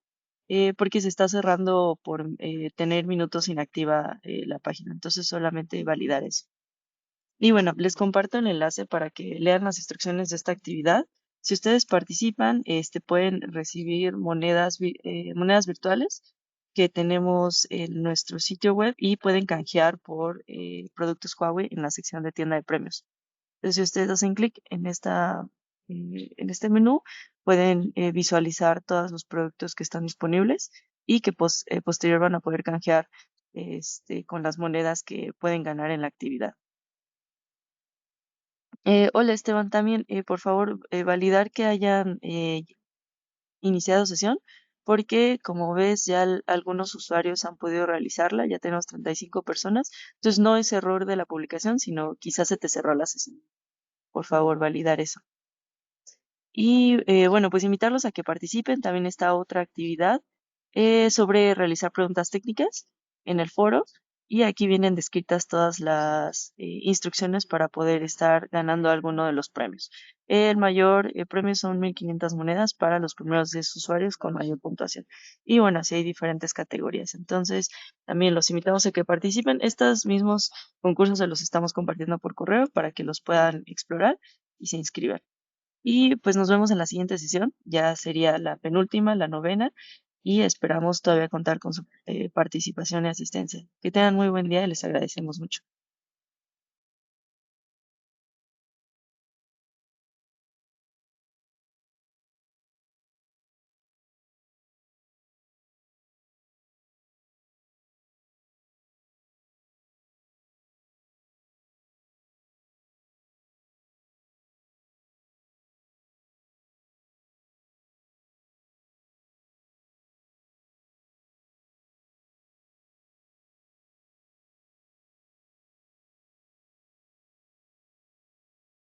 porque se está cerrando por tener minutos inactiva la página. Entonces, solamente validar eso. Y bueno, les comparto el enlace para que lean las instrucciones de esta actividad. Si ustedes participan, pueden recibir monedas virtuales que tenemos en nuestro sitio web y pueden canjear por productos Huawei en la sección de tienda de premios. Entonces, si ustedes hacen clic en este menú, pueden visualizar todos los productos que están disponibles y que posterior van a poder canjear con las monedas que pueden ganar en la actividad. Hola Esteban, también por favor validar que hayan iniciado sesión, porque como ves ya algunos usuarios han podido realizarla, ya tenemos 35 personas, entonces no es error de la publicación, sino quizás se te cerró la sesión. Por favor, validar eso. Y bueno, pues invitarlos a que participen. También está otra actividad sobre realizar preguntas técnicas en el foro. Y aquí vienen descritas todas las instrucciones para poder estar ganando alguno de los premios. El mayor premio son 1.500 monedas para los primeros 10 usuarios con mayor puntuación. Y bueno, así hay diferentes categorías. Entonces, también los invitamos a que participen. Estos mismos concursos se los estamos compartiendo por correo para que los puedan explorar y se inscriban. Y pues nos vemos en la siguiente sesión, ya sería la penúltima, la novena, y esperamos todavía contar con su participación y asistencia. Que tengan muy buen día y les agradecemos mucho.